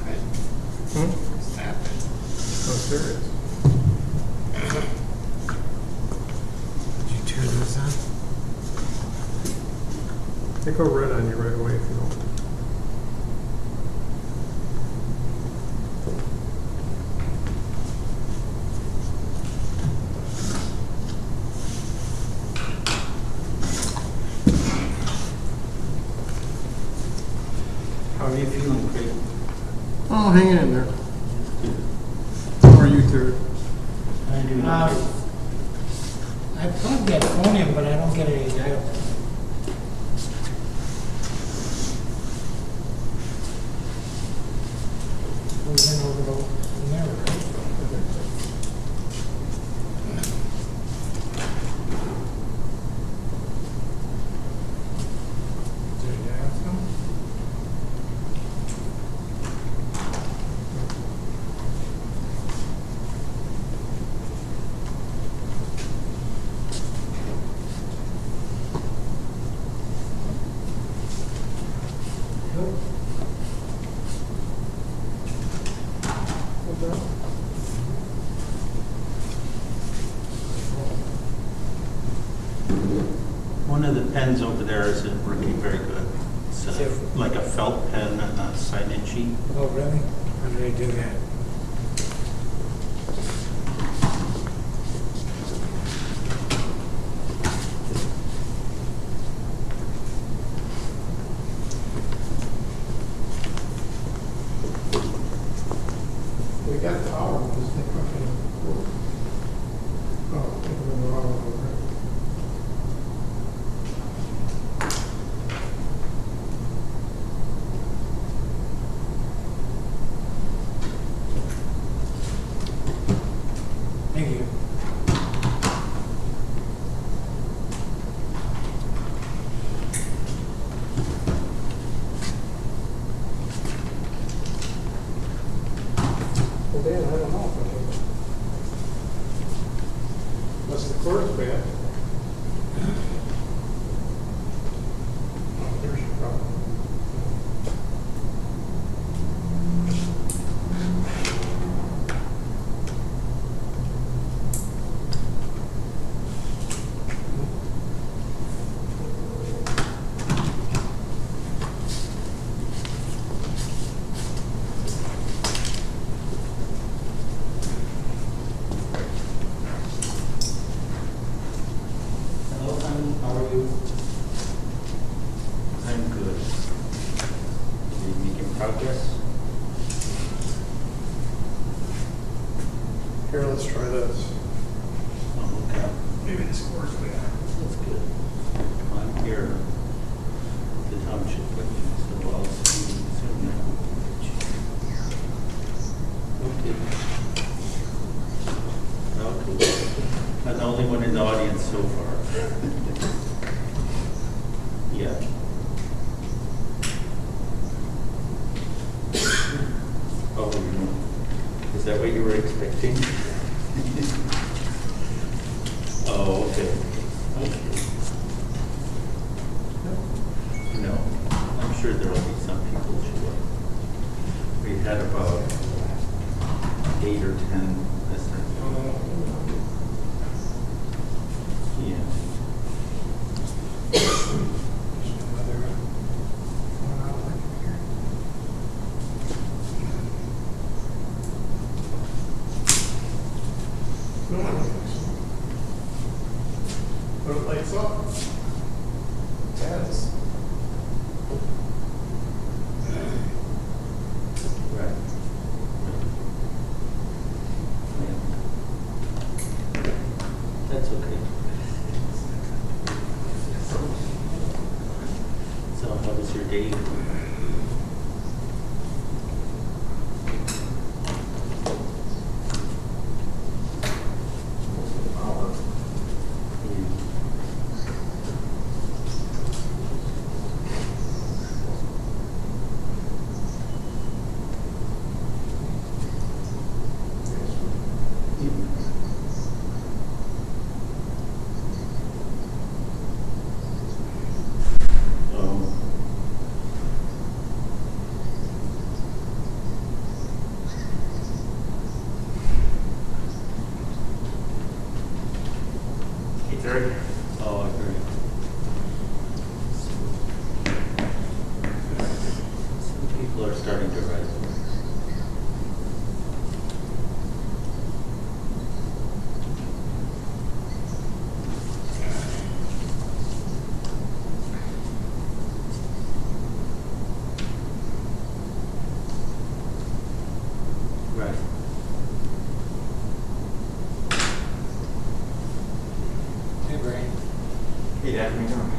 it. Stop it. Oh, serious. Did you turn this on? They go red on you right away if you don't. How are you feeling, Craig? Oh, hanging in there. How are you, Terry? I do not. I plugged that phone in, but I don't get any dial. We've been over there, right? Is there a dial phone? Nope. One of the pens over there isn't working very good. It's like a felt pen and a sign-in sheet. Oh, really? How do they do that? We got power, we just think we're going to work. Oh, I think we're in the wrong one, right? Thank you. Well, Dan, I don't know. Unless the cord's bad. Oh, there's your problem. Hello, honey. How are you? I'm good. Are you making progress? Here, let's try this. Oh, okay. Maybe this cord's bad. That's good. I'm here at the township with you, so I'll see you soon now. Okay. Okay. I'm the only one in the audience so far. Yeah. Oh, is that what you were expecting? Oh, okay. Okay. No, I'm sure there'll be some people show up. We had about 8 or 10 this time. Yeah. No, I don't think so. But it lights up. Yes. Right. That's okay. So how was your day? starting to rise. Right. Hey, Brian. Hey, Dad, how you doing?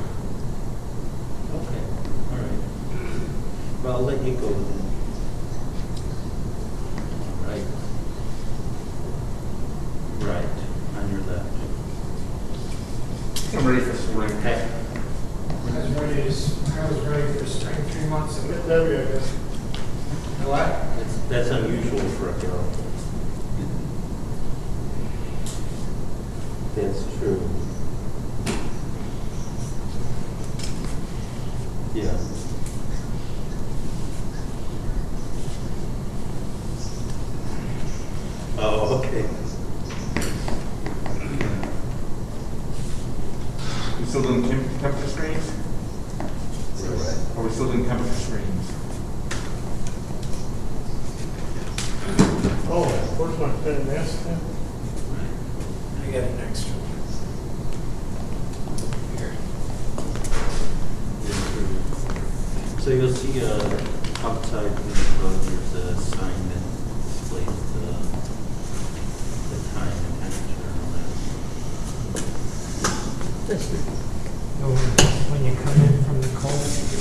Okay, all right. Well, I'll let you go then. Right. Right, on your left. I'm ready for spring. Okay. I was ready for spring 3 months ago. Debbie, I guess. What? That's unusual for a girl. That's true. Yeah. Oh, okay. We still doing temperature screens? Are we still doing temperature screens? Oh, where's my pen and mask then? I got an extra one. Here. So you'll see outside in the road, there's a sign that displays the time and temperature and all that. No, when you come in from the cold, you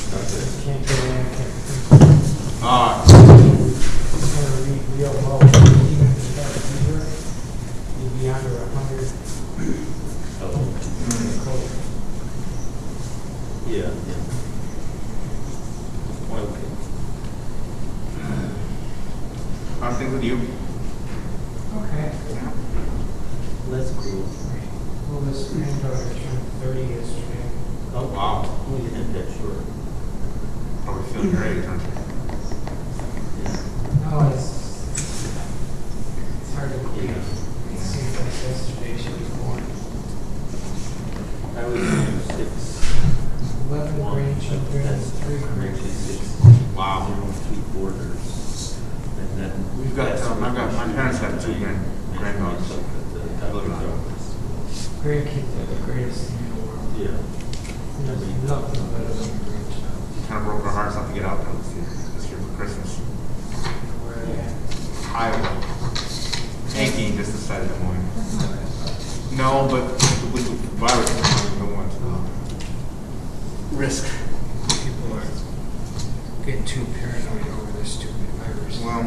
can't get in. Ah, It's gonna read real low. Even if you have a fever, you'd be under 100 Oh, in the cold. yeah, yeah. Okay. how's things with you? Okay. That's cool. Well, this granddaughter turned 30 yesterday. Oh, Wow. well, you didn't that short. Probably feeling great, aren't you? Yeah. No, it's hard to believe. Yeah. It seems like yesterday she was born. I was 6. 11 grandchildren, That's 3 I'm actually grandkids. 6. Wow. 3/4. And then We've got, last I've week got, my she parents was have 2 nine, and granddaughters. myself at the doctor's office. Grandkids are the greatest thing in the world. Yeah. There's nothing better than a grandchild. Kind of broke our hearts not to get out there this year for Christmas. Where are they at? Iowa. Yankee just decided to move. That's not bad. No, but with the virus, we don't want to risk. People are getting too paranoid over this stupid virus. Well,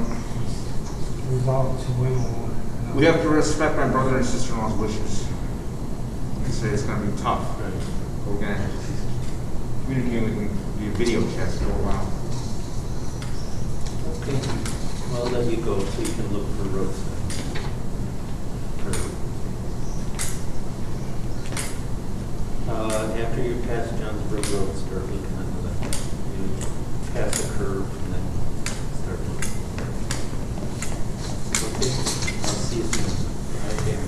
Resolved to women. we have to respect my brother and sister-in-law's wishes. They say it's going to be tough. Right. But we're going to communicate with them via video chats for a while. Okay. Well, I'll let you go so you can look for road signs. After you pass Johnsburg Road, start looking on the left. You pass the curve and then start looking. Okay, I'll see you soon. Okay.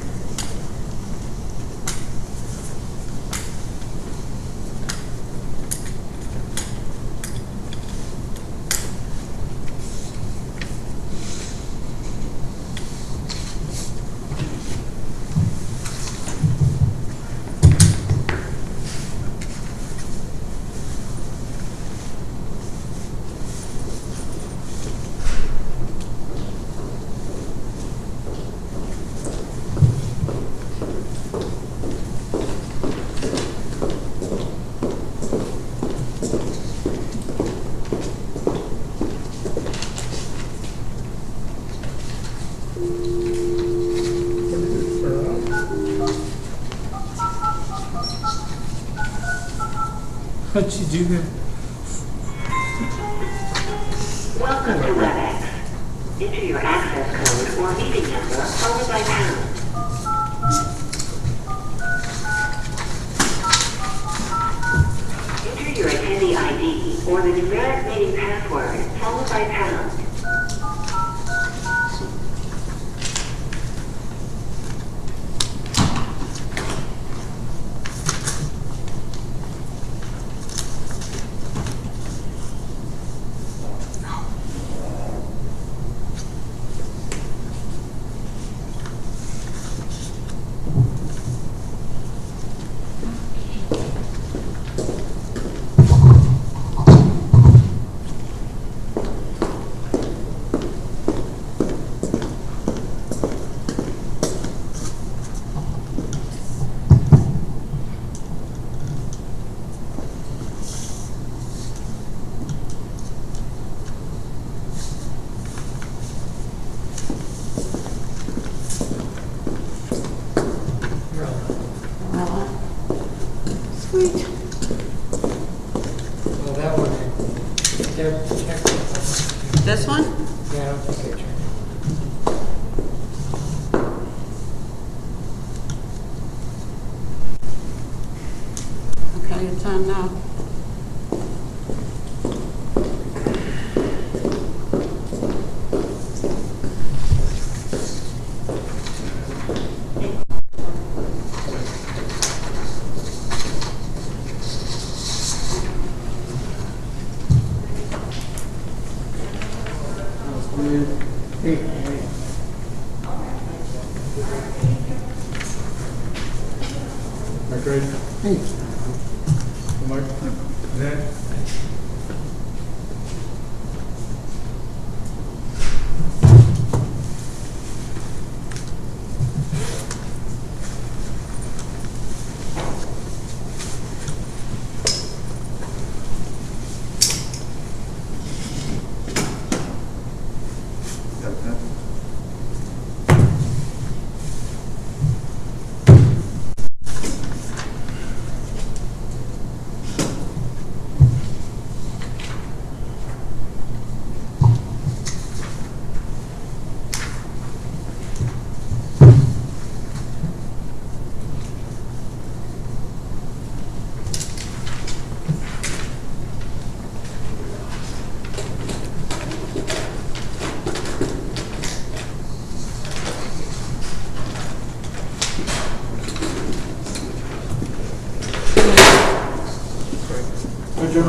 What'd you do there? Welcome to WebEx. Enter your access code or meeting number followed by pound. Enter your attendee ID or the numeric meeting password followed by pound. check. This one? Yeah, I don't think I checked. Okay, it's on now. Mike, great. Hey. Mike. Yeah. Hi, Jim.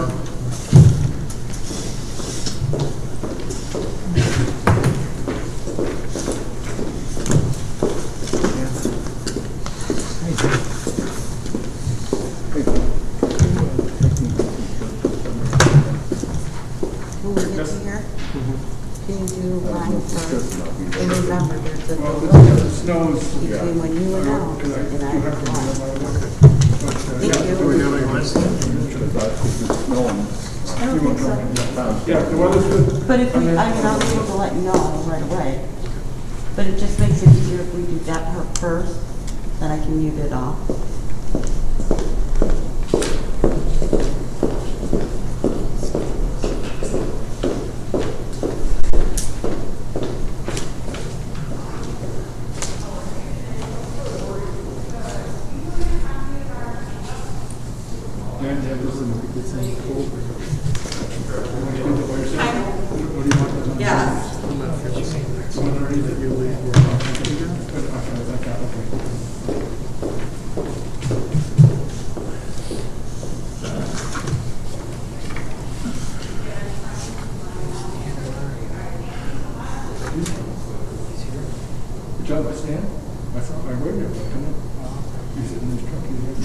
When we get to here, can you do line first? And remember, there's a Well, delay the snow is. between when you announce Because I and I do have to reply. Thank you. I don't think so. Yeah, the weather's good. But if we, I mean, I'll be able to let you know right away. But it just makes it easier if we do that part first, then I can mute it off. Yeah. Good job, I stand. I thought I waited, but I don't. You sit in this truck, you wait.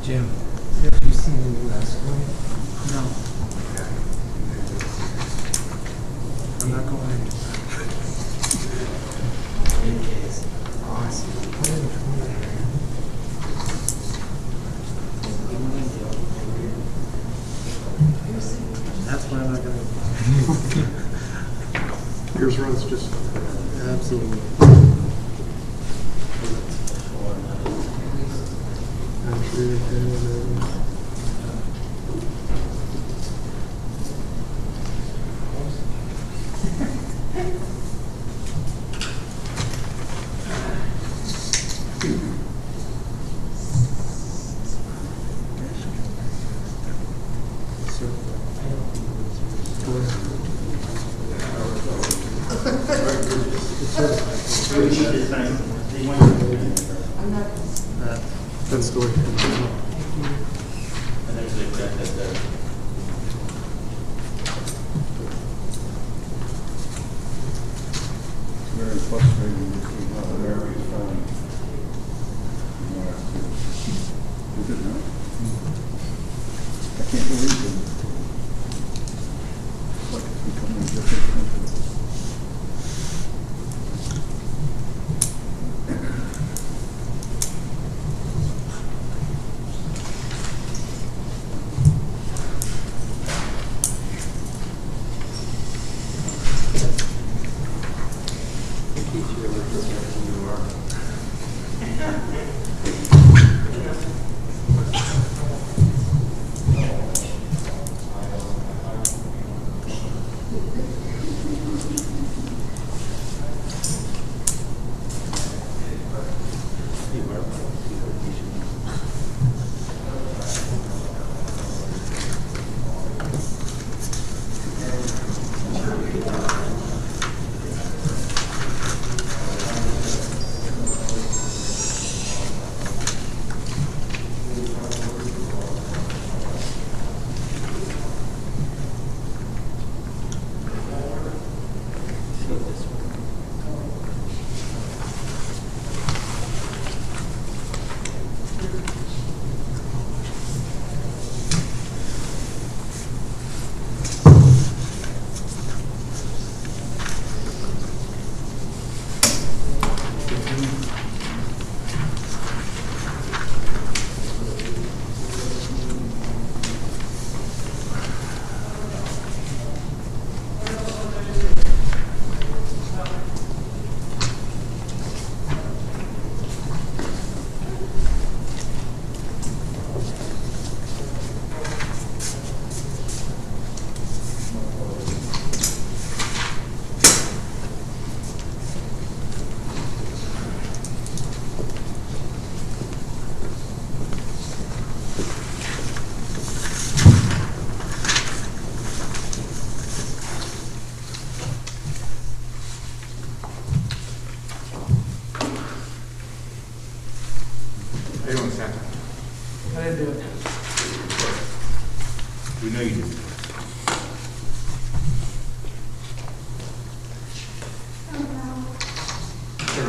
Jim, have you seen the new escalator? No. I'm not going. Awesome. 120. That's why I'm not gonna. Yours runs just absolutely. I'm sure you can. That's the way. Very frustrating to see how America's found. Is it not? I can't believe it. It's like it's becoming a different country.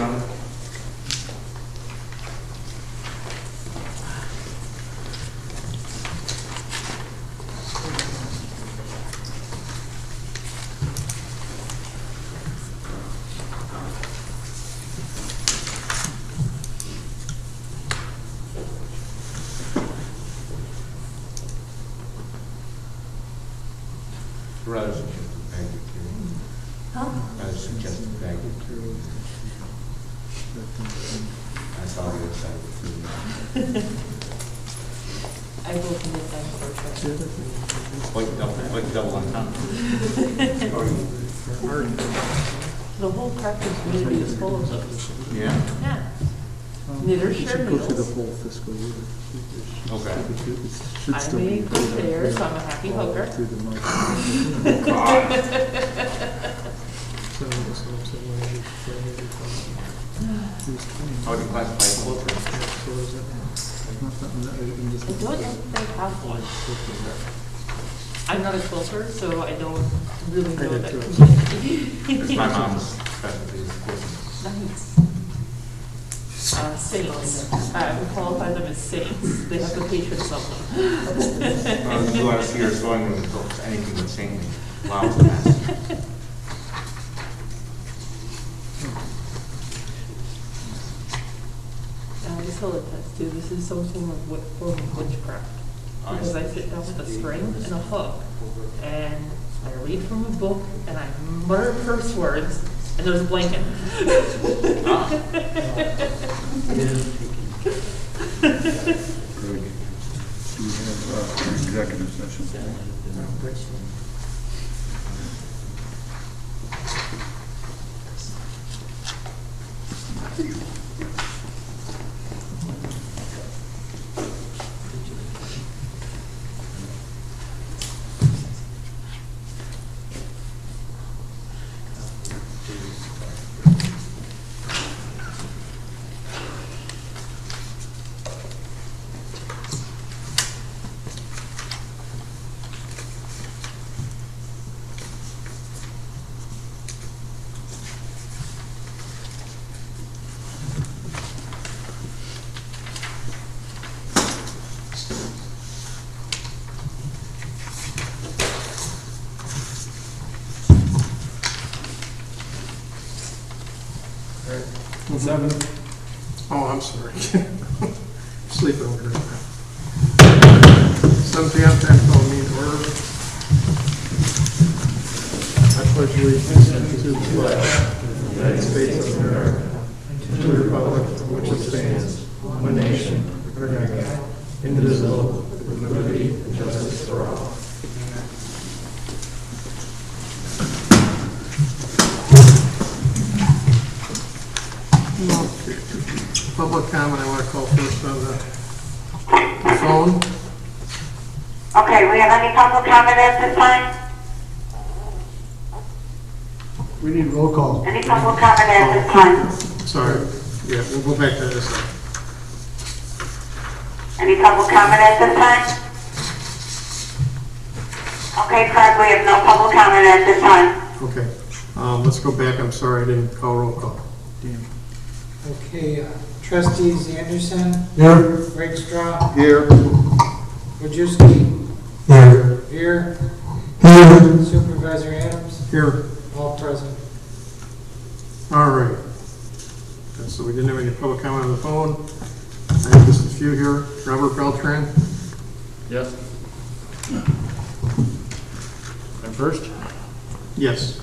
around? Rather suggested bag it through. Rather suggested bag it through. I saw the other side of the food. I will commit that for Like double on top. The whole practice community is full of those. Yeah. Yeah. Neither You should shared go through the meals. whole fiscal year. Okay. Should I still be made good there, so I'm a happy hooker. through the month. So that's what I'm saying, why is it for every class? Who's coming? How would you classify closer? So is that- not something that in this- I don't think they have one. I'm not a quilter, so I don't really I know did that too. community. It's my mom's specialty is quilting. Nice. Saints. I would qualify them as saints. They have the patron of them. You want to see her sewing room, it's anything but saintly. Wow, it's a mess. I just tell it that too. This is some form of witchcraft. Because I sit down with a string and a hook, and I read from a book, and I mutter curse words, and there's a blanket. Good. Do we have an executive session? Seven. Oh, I'm sorry. Sleeping over there. 7 p.m. time call meeting to order. I pledge allegiance to the flag of the United States of America, to the republic for which it stands, one nation, under God, indivisible, with liberty and justice for all. Okay. Public comment, I want to call first on the phone. Okay, we have any public comment at this time? We need roll call. Any public comment at this time? Sorry. Yeah, we'll go back to this. Any public comment at this time? Okay, Craig, we have no public comment at this time. Okay. Let's go back. I'm sorry, I didn't call roll call. Damn. Okay, trustees Anderson, Here. Rakestraw, Here. Wojciechowski, Here. here, Here. Supervisor Adams, Here. all present. All right. Okay, so we didn't have any public comment on the phone. I have just a few here. Robert Beltran. Yes. I'm first? Yes.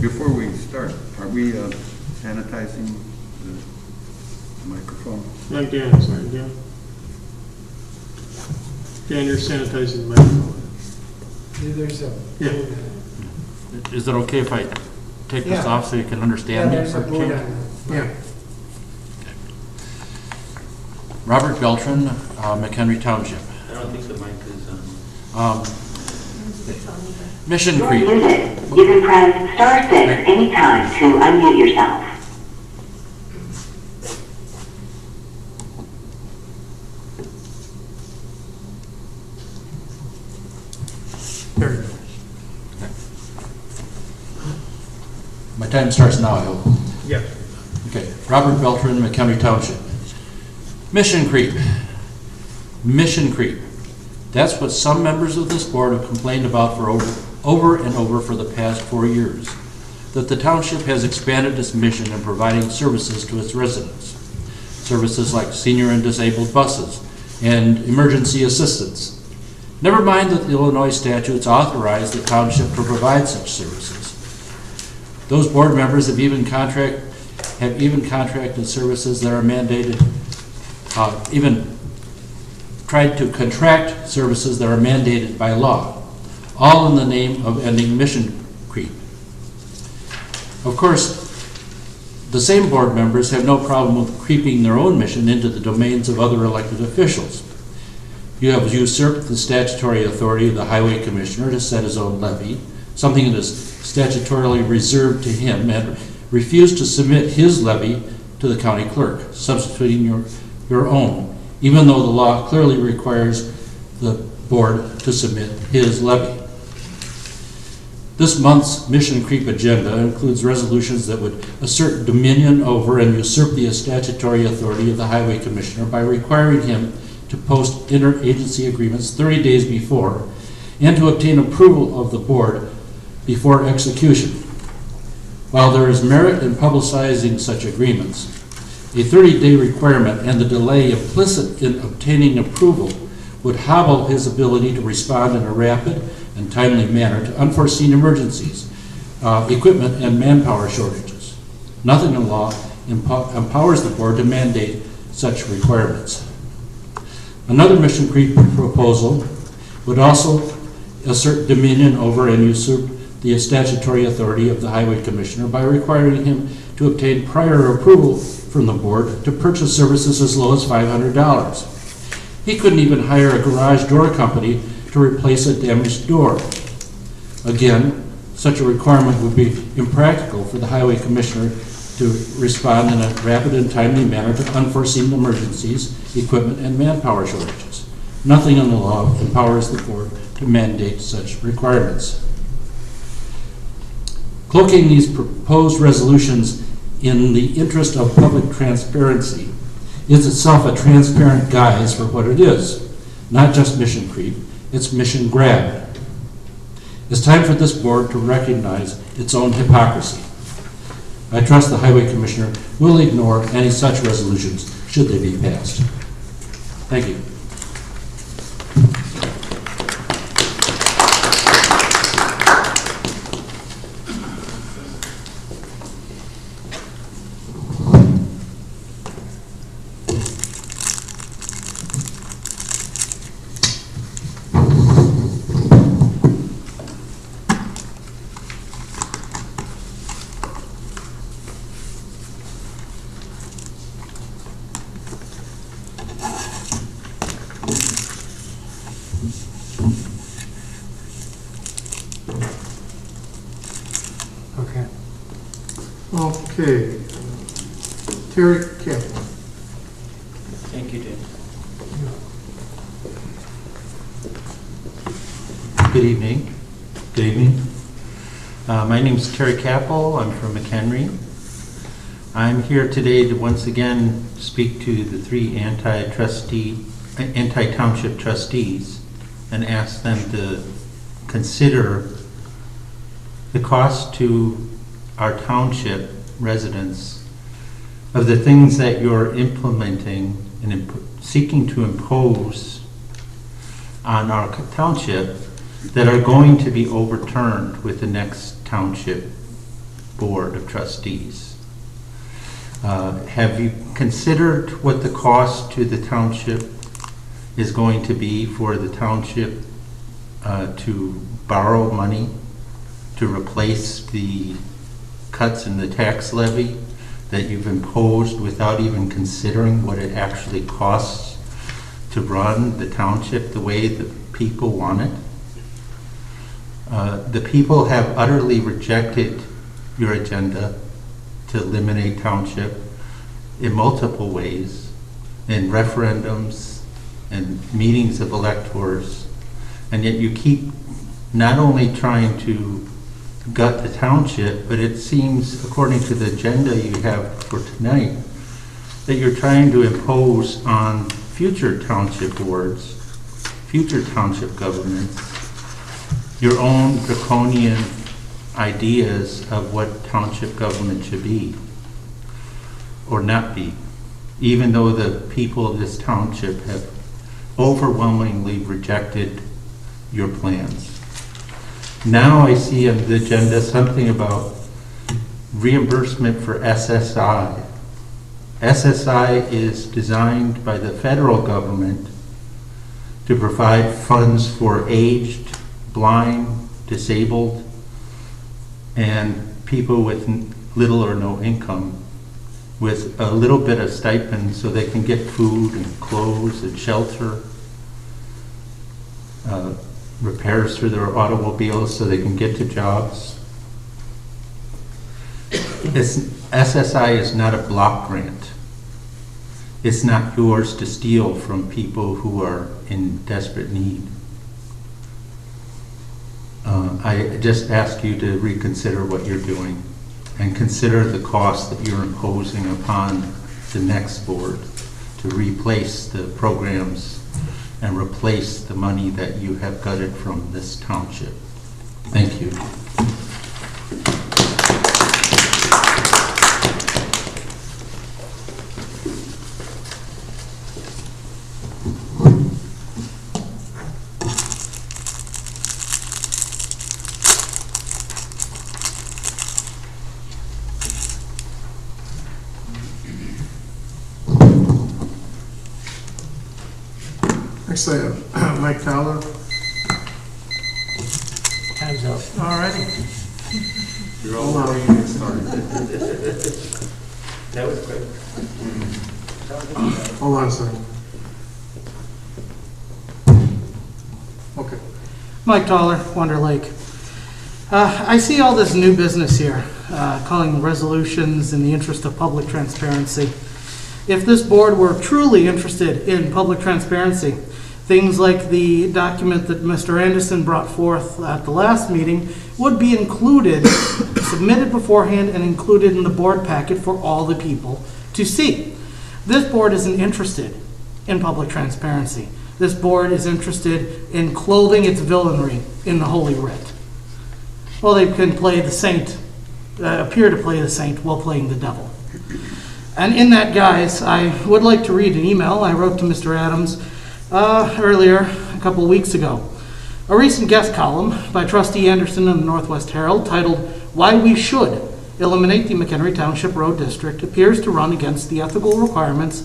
Before we start, are we sanitizing the microphone? Like Dan, sorry, Dan. Dan, you're sanitizing the microphone. There's a. Yeah. Is it okay if I take this Yeah. off so you can Yeah, understand me? there's a for a board change? on it. Yeah. Robert Beltran, McHenry Township. I don't think the mic is on. Mission You're Creek. muted. You can press star 6 anytime to unmute yourself. There you go. My time starts now, I hope. Yeah. Okay, Robert Beltran, McHenry Township. Mission creep. Mission creep. That's what some members of this board have complained about for over and over for the past 4 years. That the township has expanded its mission in providing services to its residents. Services like senior and disabled buses and emergency assistance. Never mind that the Illinois statutes authorize the township to provide such services. Those board members have even contracted services that are mandated, even tried to contract services that are mandated by law, all in the name of ending mission creep. Of course, the same board members have no problem with creeping their own mission into the domains of other elected officials. You have usurped the statutory authority of the highway commissioner to set his own levy, something that is statutorily reserved to him, and refused to submit his levy to the county clerk, substituting your own, even though the law clearly requires the board to submit his levy. This month's mission creep agenda includes resolutions that would assert dominion over and usurp the statutory authority of the highway commissioner by requiring him to post interagency agreements 30 days before and to obtain approval of the board before execution. While there is merit in publicizing such agreements, a 30-day requirement and the delay implicit in obtaining approval would hobble his ability to respond in a rapid and timely manner to unforeseen emergencies, equipment and manpower shortages. Nothing in law empowers the board to mandate such requirements. Another mission creep proposal would also assert dominion over and usurp the statutory authority of the highway commissioner by requiring him to obtain prior approval from the board to purchase services as low as $500. He couldn't even hire a garage door company to replace a damaged door. Again, such a requirement would be impractical for the highway commissioner to respond in a rapid and timely manner to unforeseen emergencies, equipment, and manpower shortages. Nothing in the law empowers the board to mandate such requirements. Cloaking these proposed resolutions in the interest of public transparency is itself a transparent guise for what it is. Not just mission creep, it's mission grab. It's time for this board to recognize its own hypocrisy. I trust the highway commissioner will ignore any such resolutions should they be passed. Thank you. Okay. Okay. Terry Campbell. Thank you, Dan. Good evening. Good evening. My name is Terry Capel. I'm from McHenry. I'm here today to once again speak to the three anti-township trustees and ask them to consider the cost to our township residents of the things that you're implementing and seeking to impose on our township that are going to be overturned with the next township board of trustees. Have you considered what the cost to the township is going to be for the township to borrow money to replace the cuts in the tax levy that you've imposed without even considering what it actually costs to run the township the way the people want it? The people have utterly rejected your agenda to eliminate township in multiple ways, in referendums and meetings of electors, and yet you keep not only trying to gut the township, but it seems, according to the agenda you have for tonight, that you're trying to impose on future township boards, future township governments, your own draconian ideas of what township government should be or not be, even though the people of this township have overwhelmingly rejected your plans. Now I see on the agenda something about reimbursement for SSI. SSI is designed by the federal government to provide funds for aged, blind, disabled, and people with little or no income, with a little bit of stipend so they can get food and clothes and shelter, repairs for their automobiles so they can get to jobs. SSI is not a block grant. It's not yours to steal from people who are in desperate need. I just ask you to reconsider what you're doing and consider the cost that you're imposing upon the next board to replace the programs and replace the money that you have gutted from this township. Thank you. Next I have Mike Towler. Time's up. All righty. You're all Hold on. ready to get started. That was quick. Hold on a second. Okay. Mike Toller, Wonder Lake. I see all this new business here, calling resolutions in the interest of public transparency. If this board were truly interested in public transparency, things like the document that Mr. Anderson brought forth at the last meeting would be included, submitted beforehand and included in the board packet for all the people to see. This board isn't interested in public transparency. This board is interested in clothing its villainy in the Holy Writ. Well, they can play the saint, appear to play the saint while playing the devil. And in that, guise, I would like to read an email I wrote to Mr. Adams earlier, a couple of weeks ago. A recent guest column by Trustee Anderson in the Northwest Herald titled, "Why We Should Eliminate the McHenry Township Road District," appears to run against the ethical requirements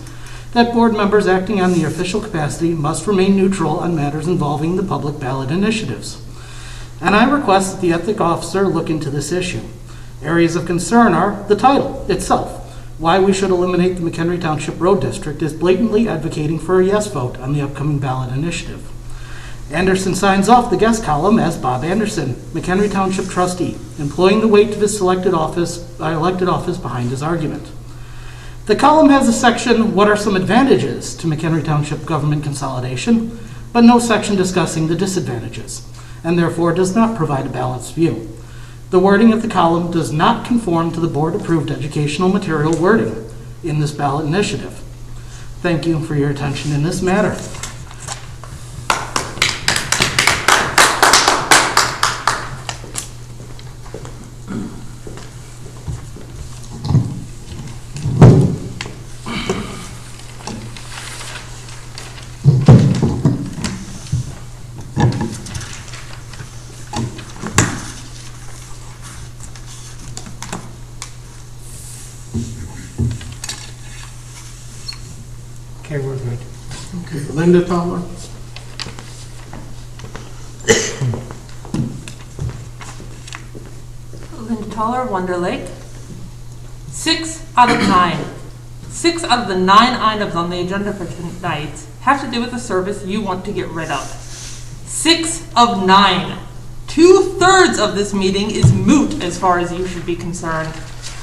that board members acting on the official capacity must remain neutral on matters involving the public ballot initiatives. And I request that the ethic officer look into this issue. Areas of concern are the title itself. Why We Should Eliminate the McHenry Township Road District is blatantly advocating for a yes vote on the upcoming ballot initiative. Anderson signs off the guest column as Bob Anderson, McHenry Township trustee, employing the weight of his elected office behind his argument. The column has a section, "What are some advantages to McHenry Township government consolidation?" but no section discussing the disadvantages, and therefore does not provide a balanced view. The wording of the column does not conform to the board-approved educational material wording in this ballot initiative. Thank you for your attention in this matter. Okay, we're good. Okay, Linda Towler. Linda Toller, Wonder Lake. 6 out of 9. 6 out of the 9 items on the agenda for tonight have to do with the service you want to get rid of. 6 of 9. 2/3 of this meeting is moot as far as you should be concerned.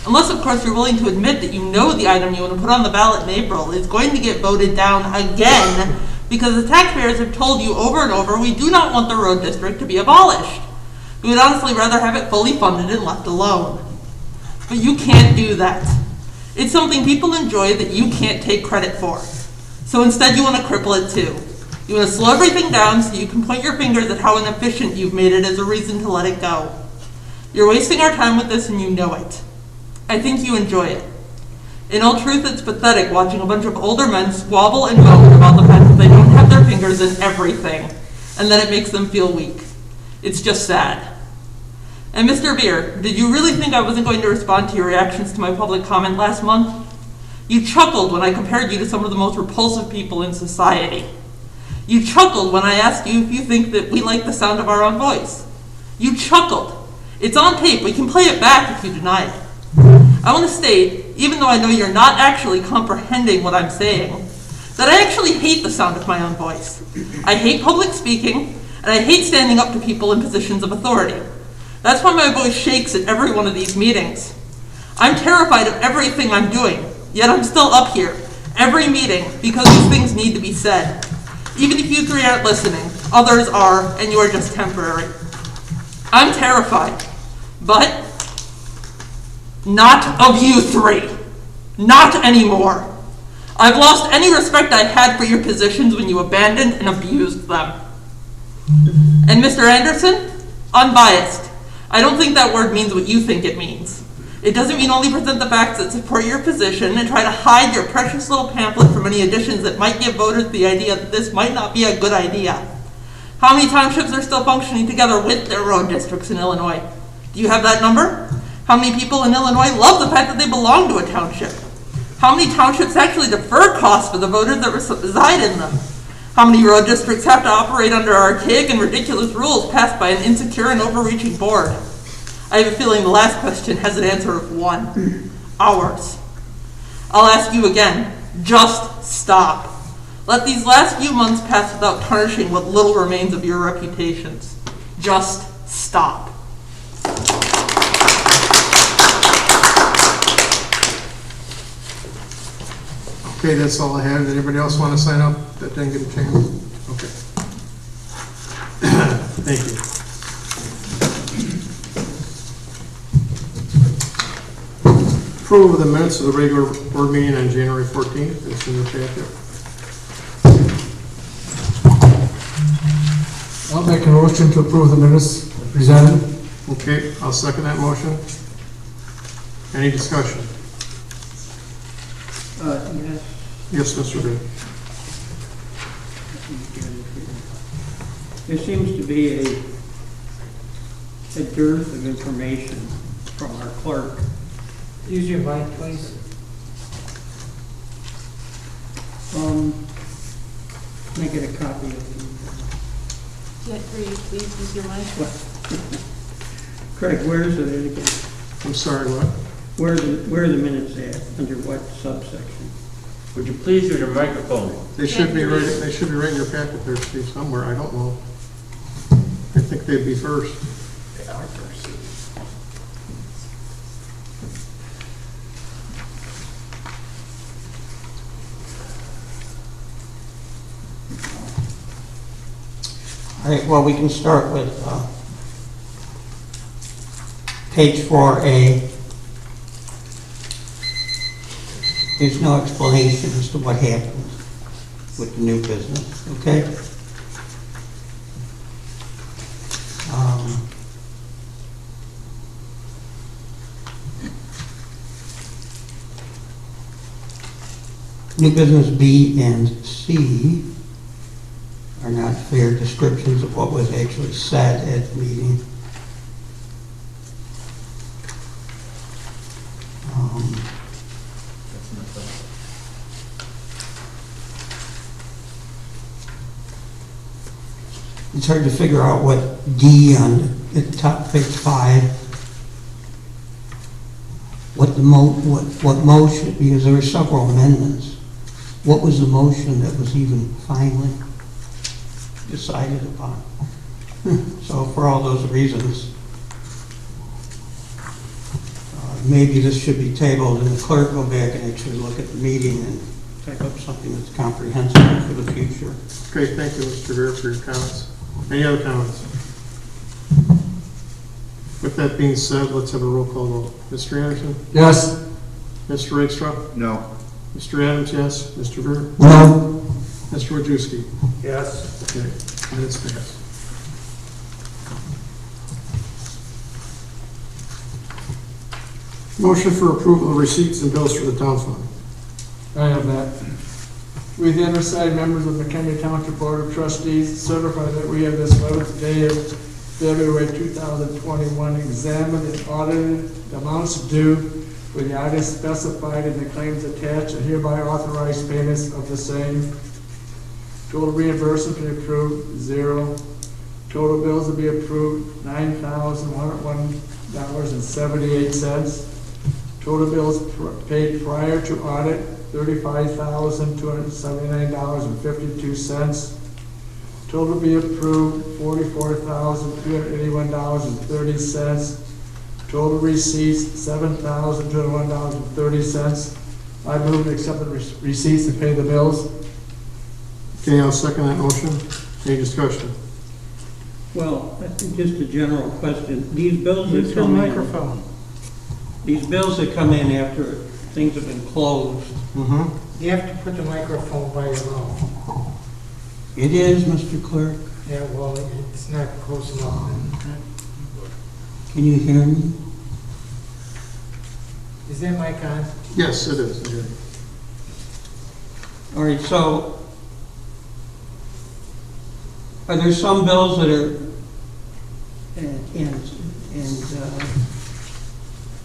Unless, of course, you're willing to admit that you know the item you want to put on the ballot in April is going to get voted down again because the taxpayers have told you over and over we do not want the road district to be abolished. We would honestly rather have it fully funded and left alone. But you can't do that. It's something people enjoy that you can't take credit for. So instead you want to cripple it too. You want to slow everything down so you can point your fingers at how inefficient you've made it as a reason to let it go. You're wasting our time with this and you know it. I think you enjoy it. In all truth, it's pathetic watching a bunch of older men squabble and moan about the fact that they don't have their fingers in everything, and that it makes them feel weak. It's just sad. And Mr. Beer, did you really think I wasn't going to respond to your reactions to my public comment last month? You chuckled when I compared you to some of the most repulsive people in society. You chuckled when I asked you if you think that we like the sound of our own voice. You chuckled. It's on tape. We can play it back if you deny it. I want to state, even though I know you're not actually comprehending what I'm saying, that I actually hate the sound of my own voice. I hate public speaking, and I hate standing up to people in positions of authority. That's why my voice shakes at every one of these meetings. I'm terrified of everything I'm doing, yet I'm still up here, every meeting, because these things need to be said. Even if you three aren't listening, others are, and you are just temporary. I'm terrified, but not of you three. Not anymore. I've lost any respect I had for your positions when you abandoned and abused them. And Mr. Anderson, unbiased. I don't think that word means what you think it means. It doesn't mean only present the facts that support your position and try to hide your precious little pamphlet from any additions that might give voters the idea that this might not be a good idea. How many townships are still functioning together with their road districts in Illinois? Do you have that number? How many people in Illinois love the fact that they belong to a township? How many townships actually defer costs for the voters that reside in them? How many road districts have to operate under archaic and ridiculous rules passed by an insecure and overreaching board? I have a feeling the last question has an answer of one. Ours. I'll ask you again. Just stop. Let these last few months pass without tarnishing what little remains of your reputations. Just stop. Okay, that's all I have. Did anybody else want to sign up that didn't get a chance? Okay. Thank you. Approval of the minutes of the regular board meeting on January 14th. It's in the packet. I'll make a motion to approve the minutes presented. Okay, I'll second that motion. Any discussion? Yes. Yes, Mr. Day. There seems to be a dearth of information from our clerk. Use your mic, please. Can I get a copy of the... Can't hear you, please use your mic. Craig, where is it again? I'm sorry, what? Where are the minutes at? Under what subsection? Would you please use your microphone? They should be right. They should be right in your packet there, Steve, somewhere. I don't know. I think they'd be first. They are first. All right, well, we can start with page 4A. There's no explanation as to what happened with the new business, okay? New business B and C are not fair descriptions of what was actually said at the meeting. It's hard to figure out what D on the top page 5, what motion, because there were several amendments. What was the motion that was even finally decided upon? So for all those reasons, maybe this should be tabled and the clerk go back and actually look at the meeting and type up something that's comprehensive for the future. Okay, thank you, Mr. Greer, for your comments. Any other comments? With that being said, let's have a roll call vote. Mr. Anderson? Yes. Mr. Rakestraw? No. Mr. Adams, yes. Mr. Ver? No. Mr. Wojciechowski? Yes. Okay, minutes passed. Motion for approval of receipts and bills for the town fund. I have that. We, the undersigned members of the McHenry Township Board of Trustees, certify that we have this 11th day of February 2021 examined and audited the amounts due for the items specified in the claims attached and hereby authorized payments of the same. Total reimbursement to be approved, 0. Total bills to be approved, $9,101.78. Total bills paid prior to audit, $35,279.52. Total to be approved, $44,381.30. Total receipts, $7,201.30. I move to accept the receipts and pay the bills. Okay, I'll second that motion. Any discussion? Well, I think just a general question. These bills Use that your come in, microphone. these bills that come in after things have been closed, Mm-hmm. You have to put the microphone by your mouth. It is, Mr. Clerk. Yeah, well, it's not close enough. Can you hear me? Is that mic on? Yes, it is. Okay. all right, so are there some bills that are, and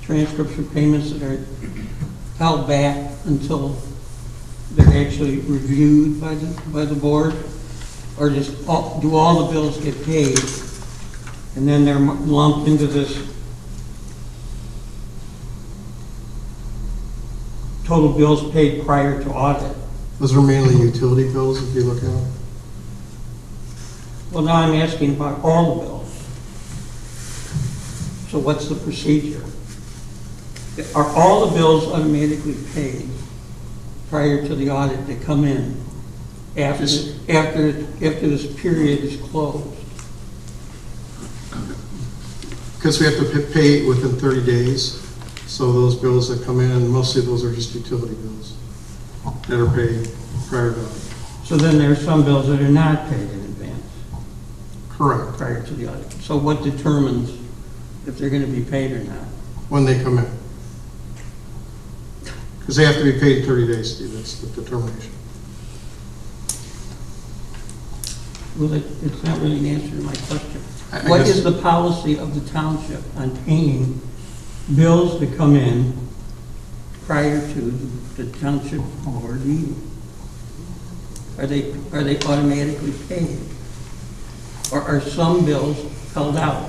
transcripts or payments that are held back until they're actually reviewed by the board? Or just, do all the bills get paid and then they're lumped into this total bills paid prior to audit? Those are mainly utility bills, if you look at them. Well, now I'm asking about all the bills. So what's the procedure? Are all the bills automatically paid prior to the audit that come in after this period is closed? Because we have to pay within 30 days. So those bills that come in, mostly those are just utility bills that are paid prior to audit. So then there are some bills that are not paid in advance Correct. prior to the audit. So what determines if they're going to be paid or not? When they come in. Because they have to be paid in 30 days, Steve. That's the determination. Well, it's not really an answer to my question. I What guess- is the policy of the township on paying bills that come in prior to the township board meeting? Are they automatically paid? Or are some bills held out?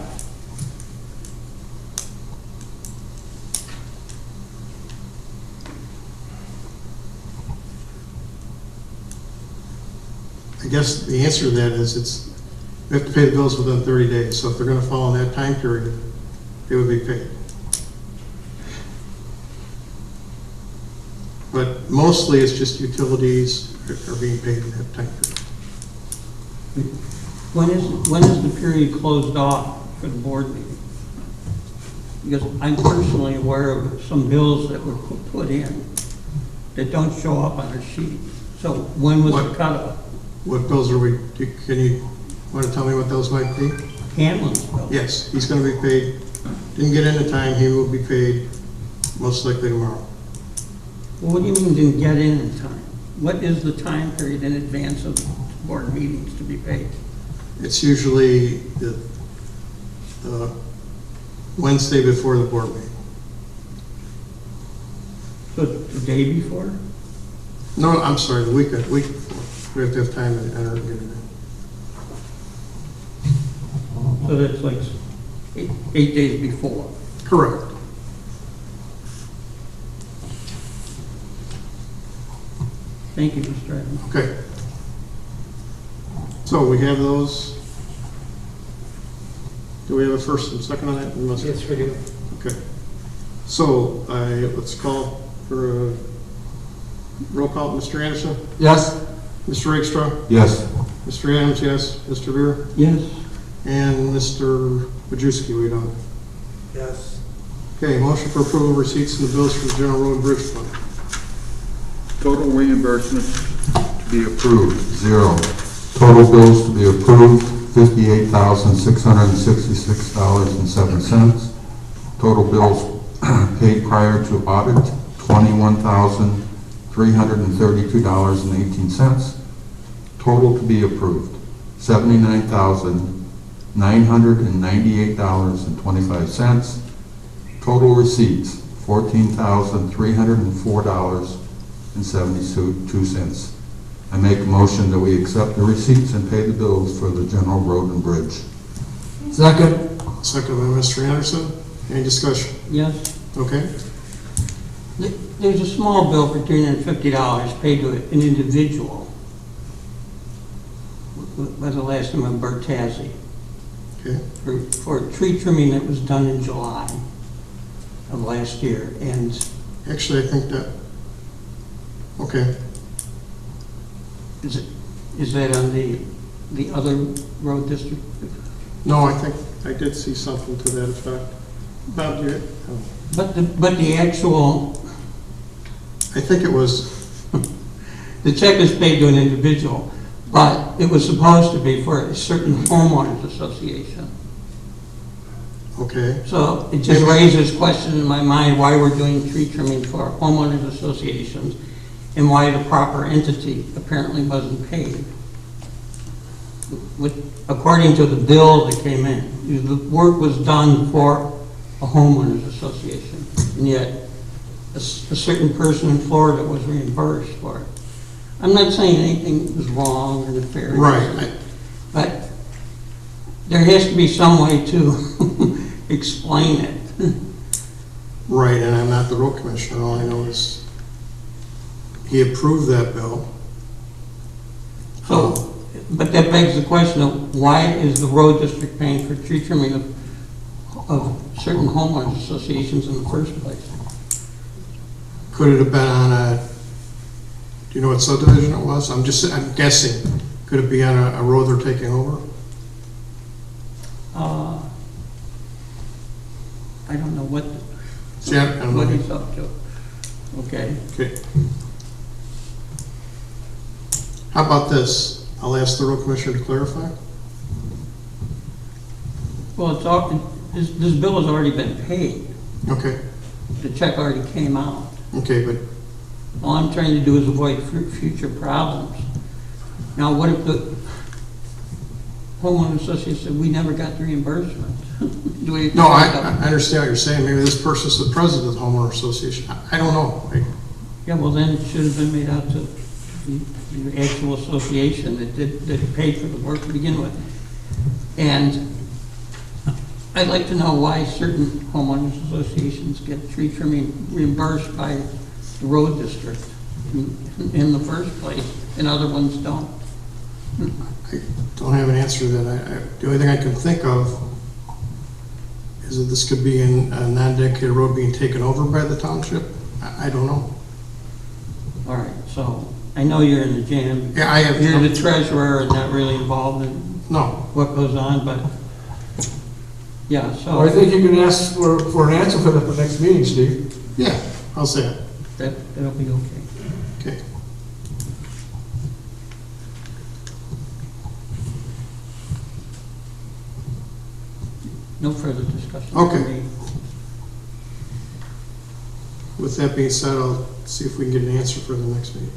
I guess the answer to that is we have to pay the bills within 30 days. So if they're going to fall in that time period, they would be paid. But mostly it's just utilities are being paid in that time period. When is the period closed off for the board meeting? Because I'm personally aware of some bills that were put in that don't show up on our sheet. So when was the cutoff? What bills are we, can you want to tell me what those might be? Hanlon's bill. Yes, he's going to be paid. Didn't get in in time, he will be paid most likely tomorrow. Well, what do you mean didn't get in time? What is the time period in advance of board meetings to be paid? It's usually the Wednesday before the board meeting. So the day before? No, I'm sorry, the week before. We have to have time to enter and get it in. So that's like 8 days before. Correct. Thank you, Mr. Adams. Okay. So we have those. Do we have a first and second on that? Yes, we do. Okay. So let's call for a roll call. Mr. Anderson? Yes. Mr. Rakestraw? Yes. Mr. Adams, yes. Mr. Beer? Yes. And Mr. Wojciechowski, we don't. Yes. Okay, motion for approval of receipts and the bills for the general road and bridge fund. Total reimbursement to be approved, 0. Total bills to be approved, $58,666.07. Total bills paid prior to audit, $21,332.18. Total to be approved, $79,998.25. Total receipts, $14,304.72. I make a motion that we accept the receipts and pay the bills for the general road and bridge. Second. Second by Mr. Anderson. Any discussion? Yes. Okay. There's a small bill for $350 paid to an individual by the last name of Bertazzi Okay. for tree trimming that was done in July of last year. And Actually, I think that, okay. is that on the other road district? No, I think I did see something to that effect. Bob, do you? Oh. But the actual, I think it was, the check is paid to an individual, but it was supposed to be for a certain homeowners association. okay. So it just raises question in my mind why we're doing tree trimming for homeowners associations and why the proper entity apparently wasn't paid. According to the bill that came in, the work was done for a homeowners association, and yet a certain person in Florida was reimbursed for it. I'm not saying anything was wrong or nefarious. Right. But there has to be some way to explain it. Right, and I'm not the road commissioner. All I know is he approved that bill. So, but that begs the question of why is the road district paying for tree trimming of certain homeowners associations in the first place? Could it have been on a, do you know what subdivision it was? I'm guessing. Could it be on a road they're taking over? I don't know what, See, I don't what know. he's up to. Okay. Okay. How about this? I'll ask the road commissioner to clarify. Well, it's all, this bill has already been paid. Okay. The check already came out. Okay, but All I'm trying to do is avoid future problems. Now, what if the homeowner association said, we never got the reimbursement? Do we? no, I understand what you're saying. Maybe this person's the president of the homeowner association. I don't know. Yeah, well, then it should have been made out to the actual association that paid for the work to begin with. And I'd like to know why certain homeowners associations get tree trimming reimbursed by the road district in the first place, and other ones don't. I don't have an answer to that. The only thing I can think of is that this could be a non-dedicated road being taken over by the township. I don't know. All right, so I know you're in the jam. Yeah, I have. You're the treasurer and not really involved in No. what goes on, but yeah, so. Well, I think you can ask for an answer for that at the next meeting, Steve. Yeah, I'll say it. That'll be okay. Okay. No further discussion. Okay. With that being said, I'll see if we can get an answer for the next meeting.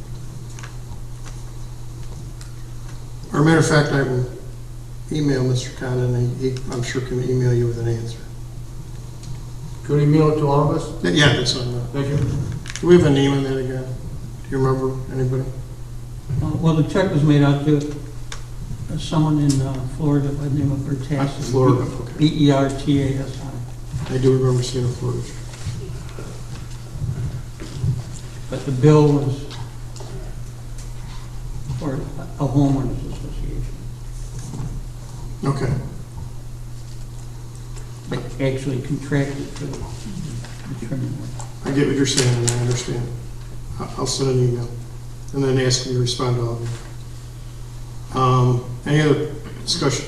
Or matter of fact, I will email Mr. Condon, and he, I'm sure, can email you with an answer. Could you email it to all of us? Yeah, that's on that. Thank you. Do we have a name on that again? Do you remember anybody? Well, the check was made out to someone in Florida by the name of Bertazzi. Florida, okay. Bertasi. I do remember seeing a Florida. But the bill was for a homeowners association. Okay. But actually contracted for the trimming work. I get what you're saying, and I understand. I'll send an email, and then ask you to respond to all of you. Any other discussion?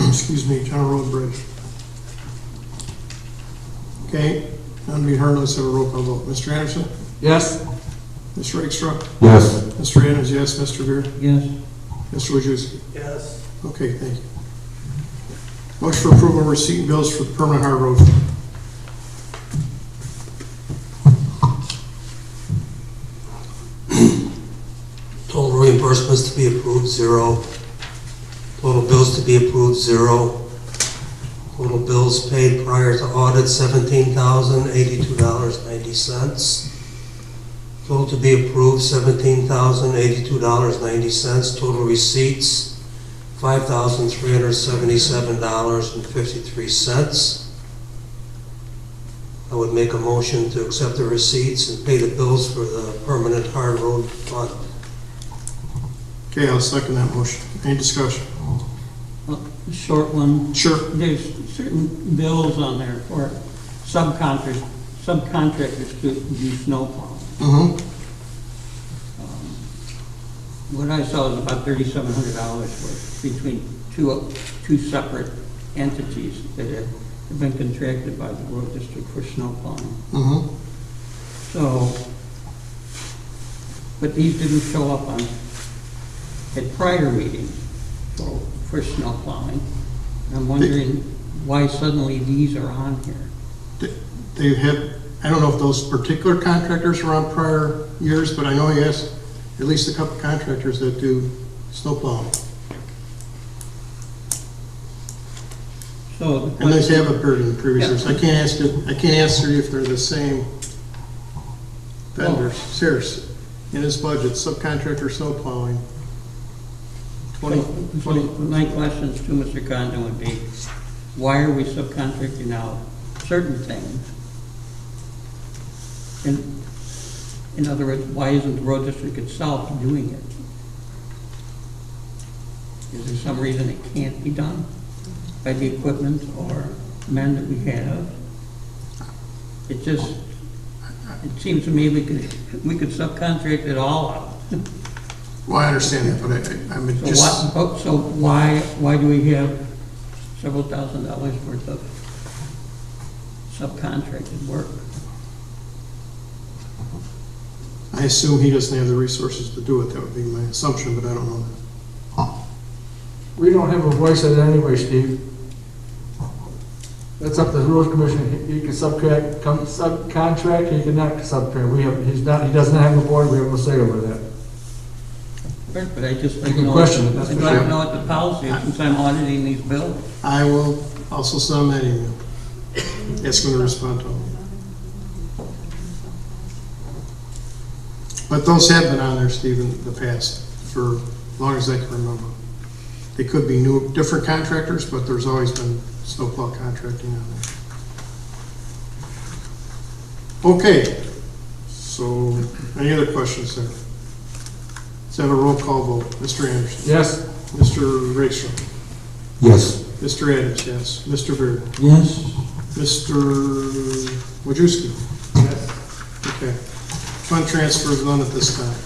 Excuse me, General Road Bridge. Okay, none being heard, let's have a roll call vote. Mr. Anderson? Yes? Ms. Rakestraw? Yes. Mr. Adams, yes. Mr. Beard? Yes. Mr. Wojciechowski? Yes. Okay, thank you. Motion for approval of receipt and bills for the permanent hard road. Total reimbursements to be approved, 0. Total bills to be approved, 0. Total bills paid prior to audit, $17,082.90. Total to be approved, $17,082.90. Total receipts, $5,377.53. I would make a motion to accept the receipts and pay the bills for the permanent hard road fund. Okay, I'll second that motion. Any discussion? A short one. Sure. There's certain bills on there for subcontractors to do snow plowing. Mm-hmm. What I saw is about $3,700 worth between two separate entities that have been contracted by the road district for snow plowing. Mm-hmm. So, but these didn't show up at prior meetings for snow plowing. I'm wondering why suddenly these are on here. They have, I don't know if those particular contractors were on prior years, but I know he has at least a couple contractors that do snow plowing. So And these have appeared in previous years. I can't answer you if they're the same vendors. Seriously, in his budget, subcontractor snow plowing. So my questions to Mr. Condon would be, why are we subcontracting out certain things? In other words, why isn't the road district itself doing it? Is there some reason it can't be done by the equipment or men that we have? It seems to me we could subcontract it all out. Well, I understand that, but I mean, just... So why do we have several $1,000s worth of subcontracted work? I assume he doesn't have the resources to do it. That would be my assumption, but I don't know that. We don't have a voice in it anyway, Steve. That's up to the road commission. He can subcontract, he cannot subcontract. He doesn't have a board, we have no say over that. Right, but I just You like can to know, question it, I'd that's for like to sure. know what the policy is since I'm auditing these bills. I will also send him that email. Ask him to respond to them. But those have been on there, Steve, in the past, for as long as I can remember. They could be different contractors, but there's always been snowplow contracting on there. Okay, so any other questions there? Let's have a roll call vote. Mr. Anderson? Yes. Mr. Rakestraw? Yes. Mr. Adams, yes. Mr. Beard? Yes. Mr. Wojciechowski? Yes. Okay. Fund transfers, none at this time.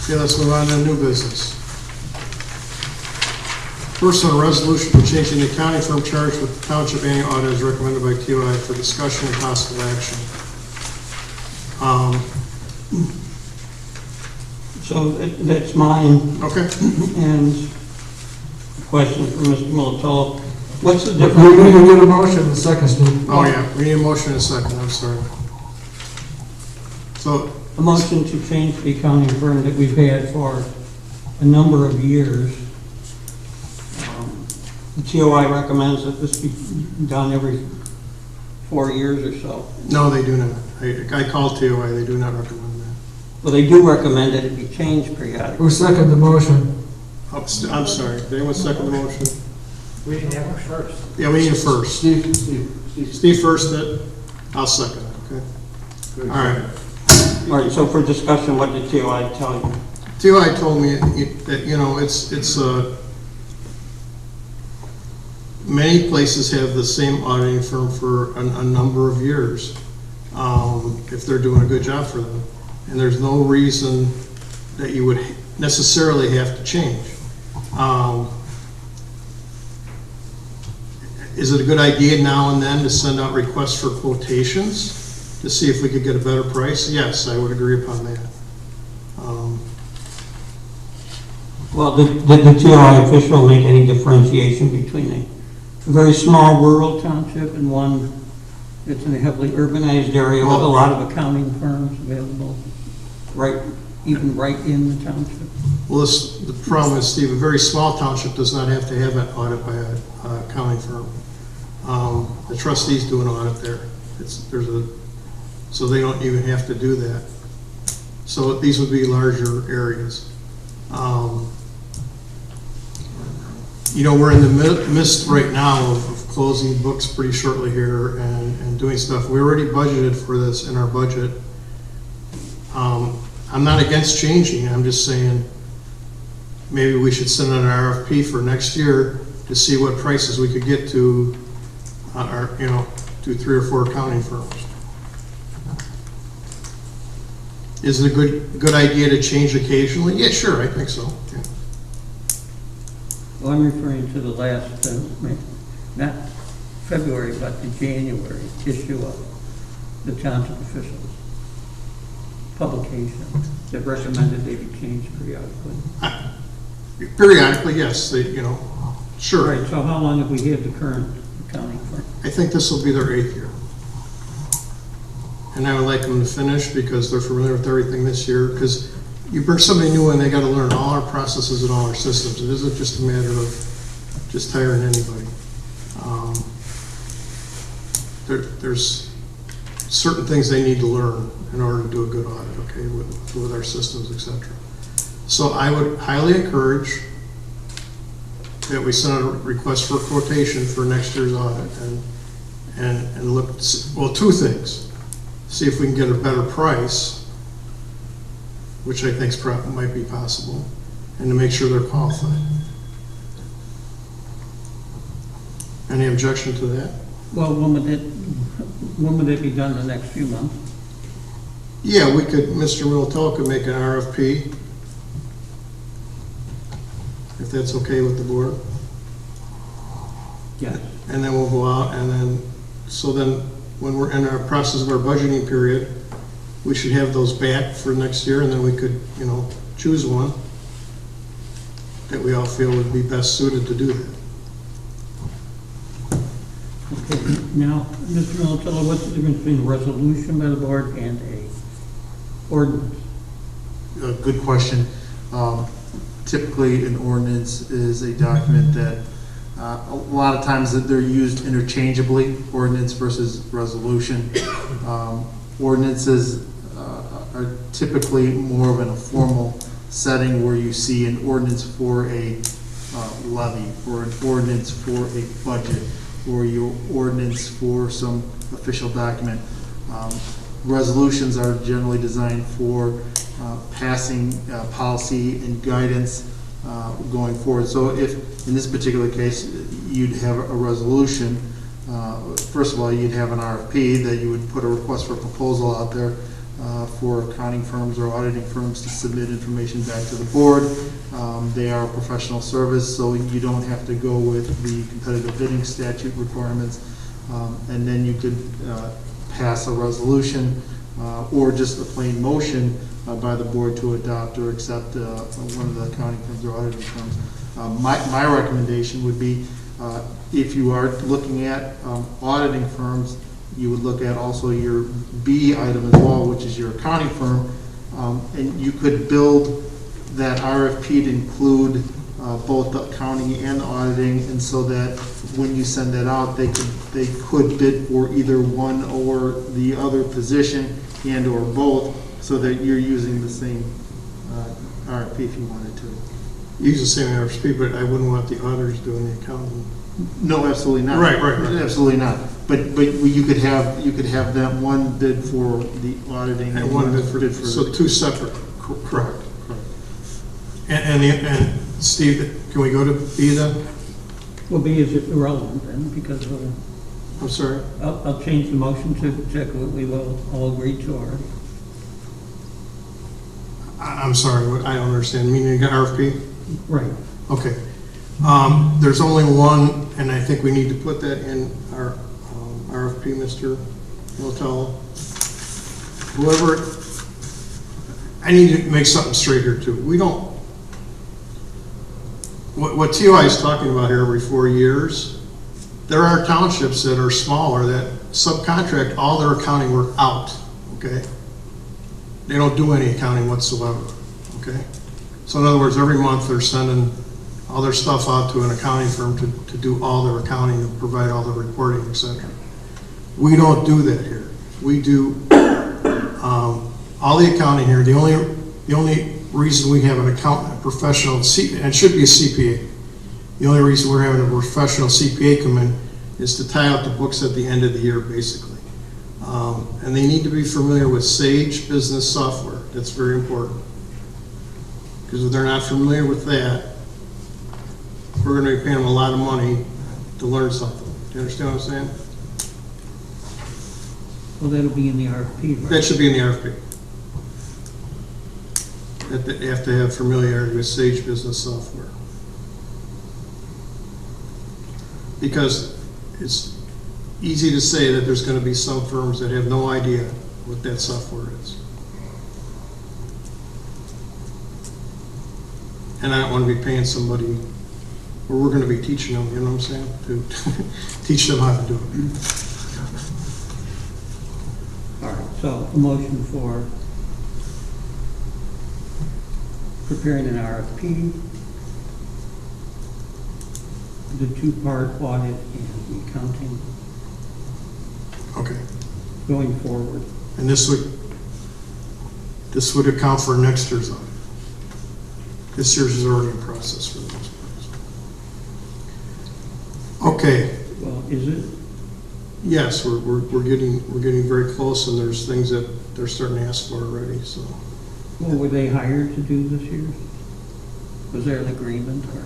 Okay, let's move on to new business. First, on a resolution for changing the accounting firm charge with the township annual audit as recommended by TOI for discussion and possible action. So that's mine. Okay. And question for Mr. Militello. What's the We difference? need to get a motion in a second, Steve. Oh, yeah, we need a motion in a second, I'm sorry. So, A motion to change the accounting firm that we've had for a number of years. The TOI recommends that this be done every 4 years or so. no, they do not. I called TOI, they do not recommend that. Well, they do recommend that it be changed periodically. Who seconded the motion? Oh, I'm sorry, did anyone second the motion? We didn't have it first. Yeah, we need a first. Steve first, that, I'll second it, okay? All right. All right, so for discussion, what did TOI tell you? TOI told me that, you know, it's many places have the same auditing firm for a number of years, if they're doing a good job for them. And there's no reason that you would necessarily have to change. is it a good idea now and then to send out requests for quotations to see if we could get a better price? Yes, I would agree upon that. Well, did the GRI official make any differentiation between a very small rural township and one that's in a heavily urbanized area with a lot of accounting firms available, even right in the township? Well, the problem is, Steve, a very small township does not have to have an audit by an accounting firm. The trustees do an audit there. So they don't even have to do that. So these would be larger areas. You know, we're in the midst right now of closing books pretty shortly here and doing stuff. We already budgeted for this in our budget. I'm not against changing. I'm just saying maybe we should send out an RFP for next year to see what prices we could get to, to 3 or 4 accounting firms. Is it a good idea to change occasionally? Yeah, sure, I think so. Yeah. Well, I'm referring to the last, not February, but the January issue of the township officials publication that recommended they be changed periodically. Periodically, yes. Sure. Right, so how long have we had the current accounting firm? I think this will be their 8th year. And I would like them to finish because they're familiar with everything this year. Because you bring somebody new in, they got to learn all our processes and all our systems. It isn't just a matter of just hiring anybody. There's certain things they need to learn in order to do a good audit, okay, with our systems, etc. So I would highly encourage that we send out a request for quotation for next year's audit and look, well, 2 things. See if we can get a better price, which I think might be possible, and to make sure they're qualified. Any objection to that? Well, when would it be done in the next few months? Yeah, we could, Mr. Miltel could make an RFP, if that's okay with the board. Yes. And then we'll go out and then, so then when we're in our process of our budgeting period, we should have those back for next year, and then we could, choose one that we all feel would be best suited to do that. Okay, now, Mr. Militello, what's the difference between a resolution by the board and a ordinance? Good question. Typically, an ordinance is a document that a lot of times that they're used interchangeably, ordinance versus resolution. Ordinances are typically more of in a formal setting where you see an ordinance for a levy, or an ordinance for a budget, or your ordinance for some official document. Resolutions are generally designed for passing policy and guidance going forward. So if, in this particular case, you'd have a resolution, first of all, you'd have an RFP that you would put a request for proposal out there for accounting firms or auditing firms to submit information back to the board. They are a professional service, so you don't have to go with the competitive bidding statute requirements. And then you could pass a resolution or just a plain motion by the board to adopt or accept one of the accounting firms or auditing firms. My recommendation would be if you are looking at auditing firms, you would look at also your B item as well, which is your accounting firm, and you could build that RFP to include both the accounting and the auditing, and so that when you send that out, they could bid for either one or the other position and or both, so that you're using the same RFP if you wanted to. Use the same RFP, but I wouldn't want the auditors doing the accounting. No, absolutely not. Right. Absolutely not. But you could have that one bid for the auditing and one bid for so 2 separate. Correct. And Steve, can we go to B then? Well, B is irrelevant then, because I'm sorry? I'll change the motion to check what we will all agree to already. I'm sorry, I don't understand. Meaning RFP? Right. Okay. There's only one, and I think we need to put that in our RFP, Mr. Miltello. Whoever, I need to make something straight here too. We don't, what TOI is talking about here every 4 years, there are townships that are smaller that subcontract all their accounting work out, okay? They don't do any accounting whatsoever, okay? So in other words, every month they're sending all their stuff out to an accounting firm to do all their accounting and provide all the reporting, etc. We don't do that here. We do all the accounting here. The only reason we have an accountant, a professional, and it should be a CPA. The only reason we're having a professional CPA come in is to tie out the books at the end of the year, basically. And they need to be familiar with Sage Business Software. That's very important. Because if they're not familiar with that, we're going to be paying them a lot of money to learn something. Do you understand what I'm saying? Well, that'll be in the RFP, right? That should be in the RFP. That they have to have familiarity with Sage Business Software. Because it's easy to say that there's going to be some firms that have no idea what that software is. And I don't want to be paying somebody, or we're going to be teaching them, you know what I'm saying, to teach them how to do it. All right, so a motion for preparing an RFP, the two-part audit and the accounting. Okay. Going forward. And this would account for next year's audit. This year's is already in process for the most part. Okay. Well, is it? Yes, we're getting very close, and there's things that they're starting to ask for already. So. Well, were they hired to do this year? Was there an agreement or?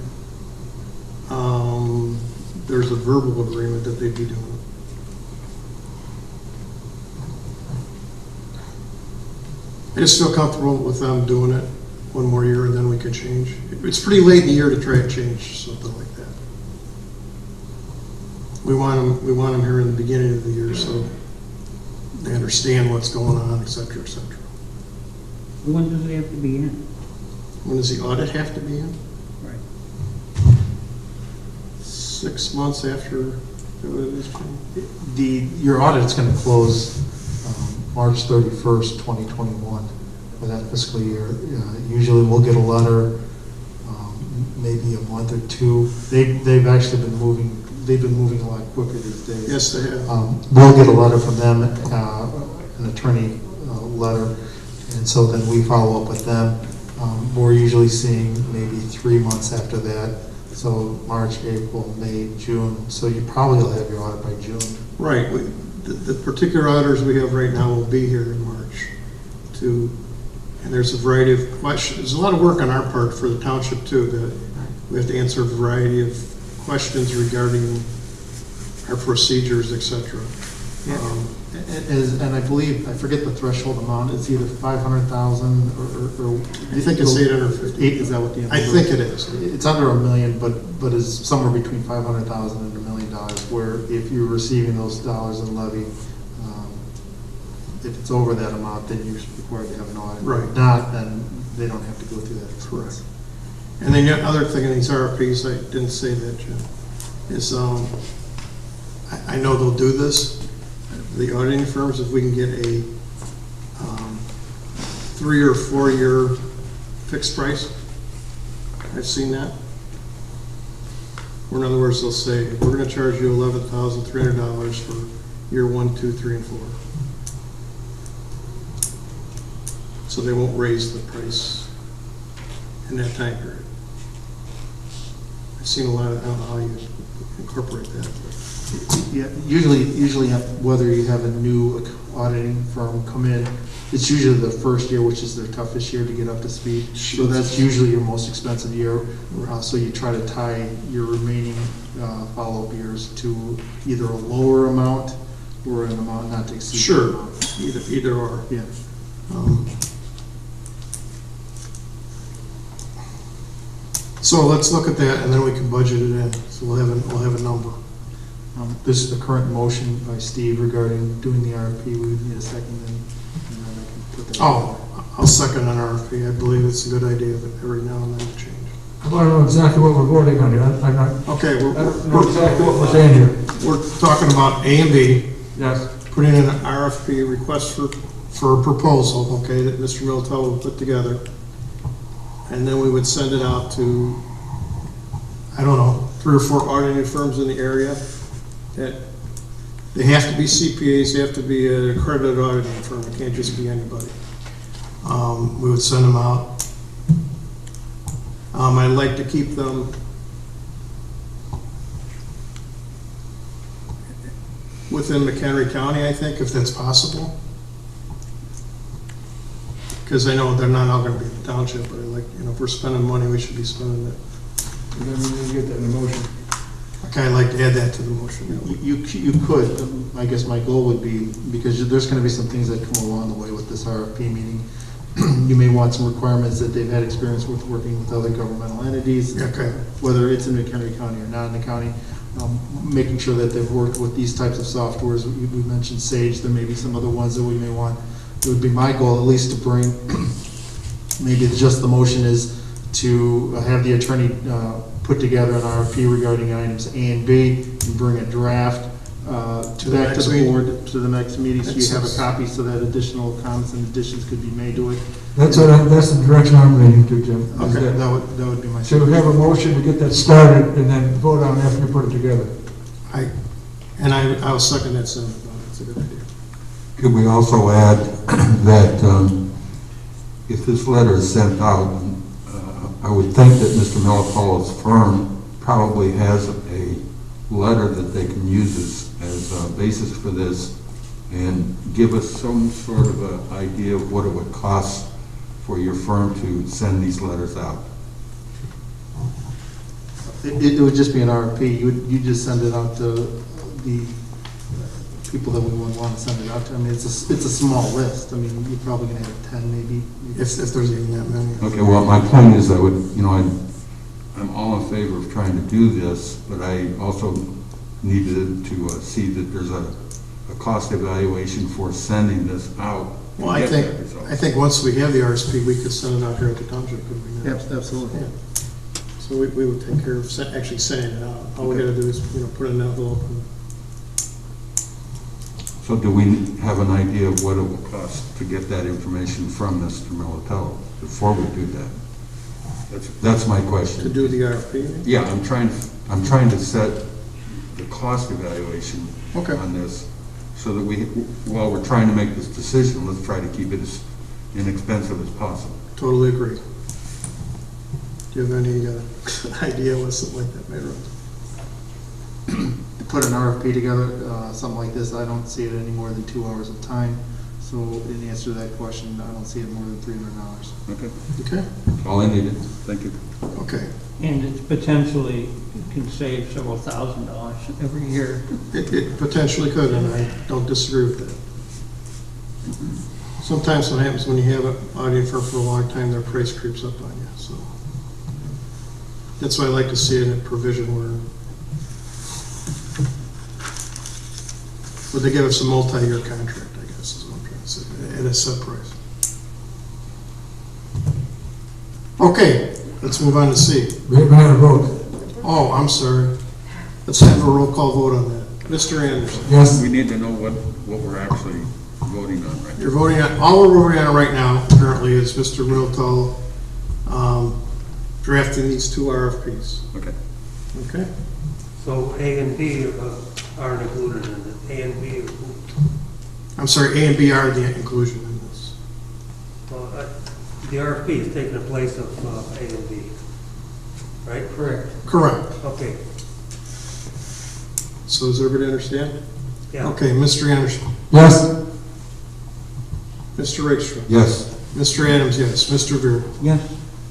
There's a verbal agreement that they'd be doing. I just feel comfortable with them doing it one more year, and then we can change. It's pretty late in the year to try and change something like that. We want them here in the beginning of the year so they understand what's going on, et cetera, et cetera. When does it have to be in? When does the audit have to be in? Right. 6 months after your audit is going to close March 31st, 2021 for that fiscal year. Usually we'll get a letter maybe a month or two. They've actually been moving. They've been moving a lot quicker these days. Yes, they have. We'll get a letter from them, an attorney letter, and so then we follow up with them. We're usually seeing maybe 3 months after that. So March, April, May, June. So you probably will have your audit by June. Right. The particular auditors we have right now will be here in March. And there's a variety of questions. There's a lot of work on our part for the township too. That we have to answer a variety of questions regarding our procedures, etc. And I believe, I forget the threshold amount, it's either 500,000 or I think it's 850. Is that what the I think it is. It's under $1 million, but is somewhere between 500,000 and $1 million, where if you're receiving those dollars in levy, if it's over that amount, then you're required to have an audit. Right. If not, then they don't have to go through that. Correct. And then the other thing in these RFPs, I didn't say that, Jim, is I know they'll do this. The auditing firms, if we can get a 3 or 4 year fixed price, I've seen that. Or in other words, they'll say, we're going to charge you $11,300 for year 1, 2, 3, and 4. So they won't raise the price in that time period. I've seen a lot of, I don't know how you incorporate that. Yeah, usually whether you have a new auditing firm come in, it's usually the first year, which is their toughest year to get up to speed. So that's usually your most expensive year. So you try to tie your remaining follow-up years to either a lower amount or an amount not to exceed. Sure, either or. Yeah. So let's look at that, and then we can budget it in, so we'll have a number. This is the current motion by Steve regarding doing the RFP. We would need a second then, and then I can put that. Oh, I'll second an RFP. I believe it's a good idea that every now and then to change. I want to know exactly what we're voting on. I'm not, Okay, I don't know exactly what we're saying here. we're talking about A and B, Yes. putting in an RFP, request for a proposal, okay, that Mr. Miltel will put together. And then we would send it out to, I don't know, 3 or 4 auditing firms in the area. That they have to be CPAs, they have to be an accredited auditing firm, it can't just be anybody. We would send them out. I'd like to keep them within McHenry County, I think, if that's possible. Because I know they're not all gonna be in the township, but I like, if we're spending money, we should be spending it. And then we need to get that in the motion. Okay, I'd like to add that to the motion. You could, I guess my goal would be, because there's gonna be some things that come along the way with this RFP meeting. You may want some requirements that they've had experience with working with other governmental entities. Okay. Whether it's in McHenry County or not in the county, making sure that they've worked with these types of softwares. We mentioned Sage, there may be some other ones that we may want. It would be my goal at least to bring, maybe just the motion is to have the attorney put together an RFP regarding items A and B and bring a draft back to the board to the next meeting, so you have a copy so that additional comments and additions could be made to it. That's the direction I'm leaning to, Jim. Okay, that would be my. So we have a motion to get that started and then vote on it after we put it together. I'll second that sentiment. It's a good idea. Could we also add that if this letter is sent out, I would think that Mr. Milipolo's firm probably has a letter that they can use as a basis for this and give us some sort of an idea of what it would cost for your firm to send these letters out. It would just be an RFP. You just send it out to the people that we would want to send it out to. I mean, it's a small list. I mean, you're probably going to have 10 maybe. If there's even that many. Okay, well, my point is I'm all in favor of trying to do this, but I also needed to see that there's a cost evaluation for sending this out. Well, I think once we have the RSP, we could send it out here at the township, could we not? Absolutely. Yeah. So we would take care of actually sending it out. All we gotta do is, put it in an envelope. So do we have an idea of what it will cost to get that information from Mr. Militello before we do that? That's my question. To do the RFP? Yeah, I'm trying to set the cost evaluation on this so that while we're trying to make this decision, let's try to keep it as inexpensive as possible. Totally agree. Do you have any idea what something like that may run? To put an RFP together, something like this, I don't see it any more than 2 hours of time. So in answer to that question, I don't see it more than $300. Okay. Okay. All I needed. Thank you. Okay. And it's potentially, it can save several $1,000s every year. It potentially could, and I don't disagree with that. Sometimes what happens when you have an auditing firm for a long time, their price creeps up on you, so. That's why I like to see it in a provision where they give us a multi-year contract, I guess is what I'm trying to say, at a set price. Okay, let's move on to C. We haven't had a vote. Oh, I'm sorry. Let's have a roll call vote on that. Mr. Anderson? Yes. We need to know what we're actually voting on right now. You're voting on, all we're voting on right now currently is Mr. Miltel drafting these 2 RFPs. Okay. Okay? So A and B aren't included in it. A and B are, I'm sorry, A and B are the inclusion in this. well, the RFP is taking the place of A and B, right? Correct. Correct. Okay. So does everybody understand? Yeah. Okay, Mr. Anderson? Yes. Mr. Rakestraw? Yes. Mr. Adams, yes. Mr. Veer? Yes.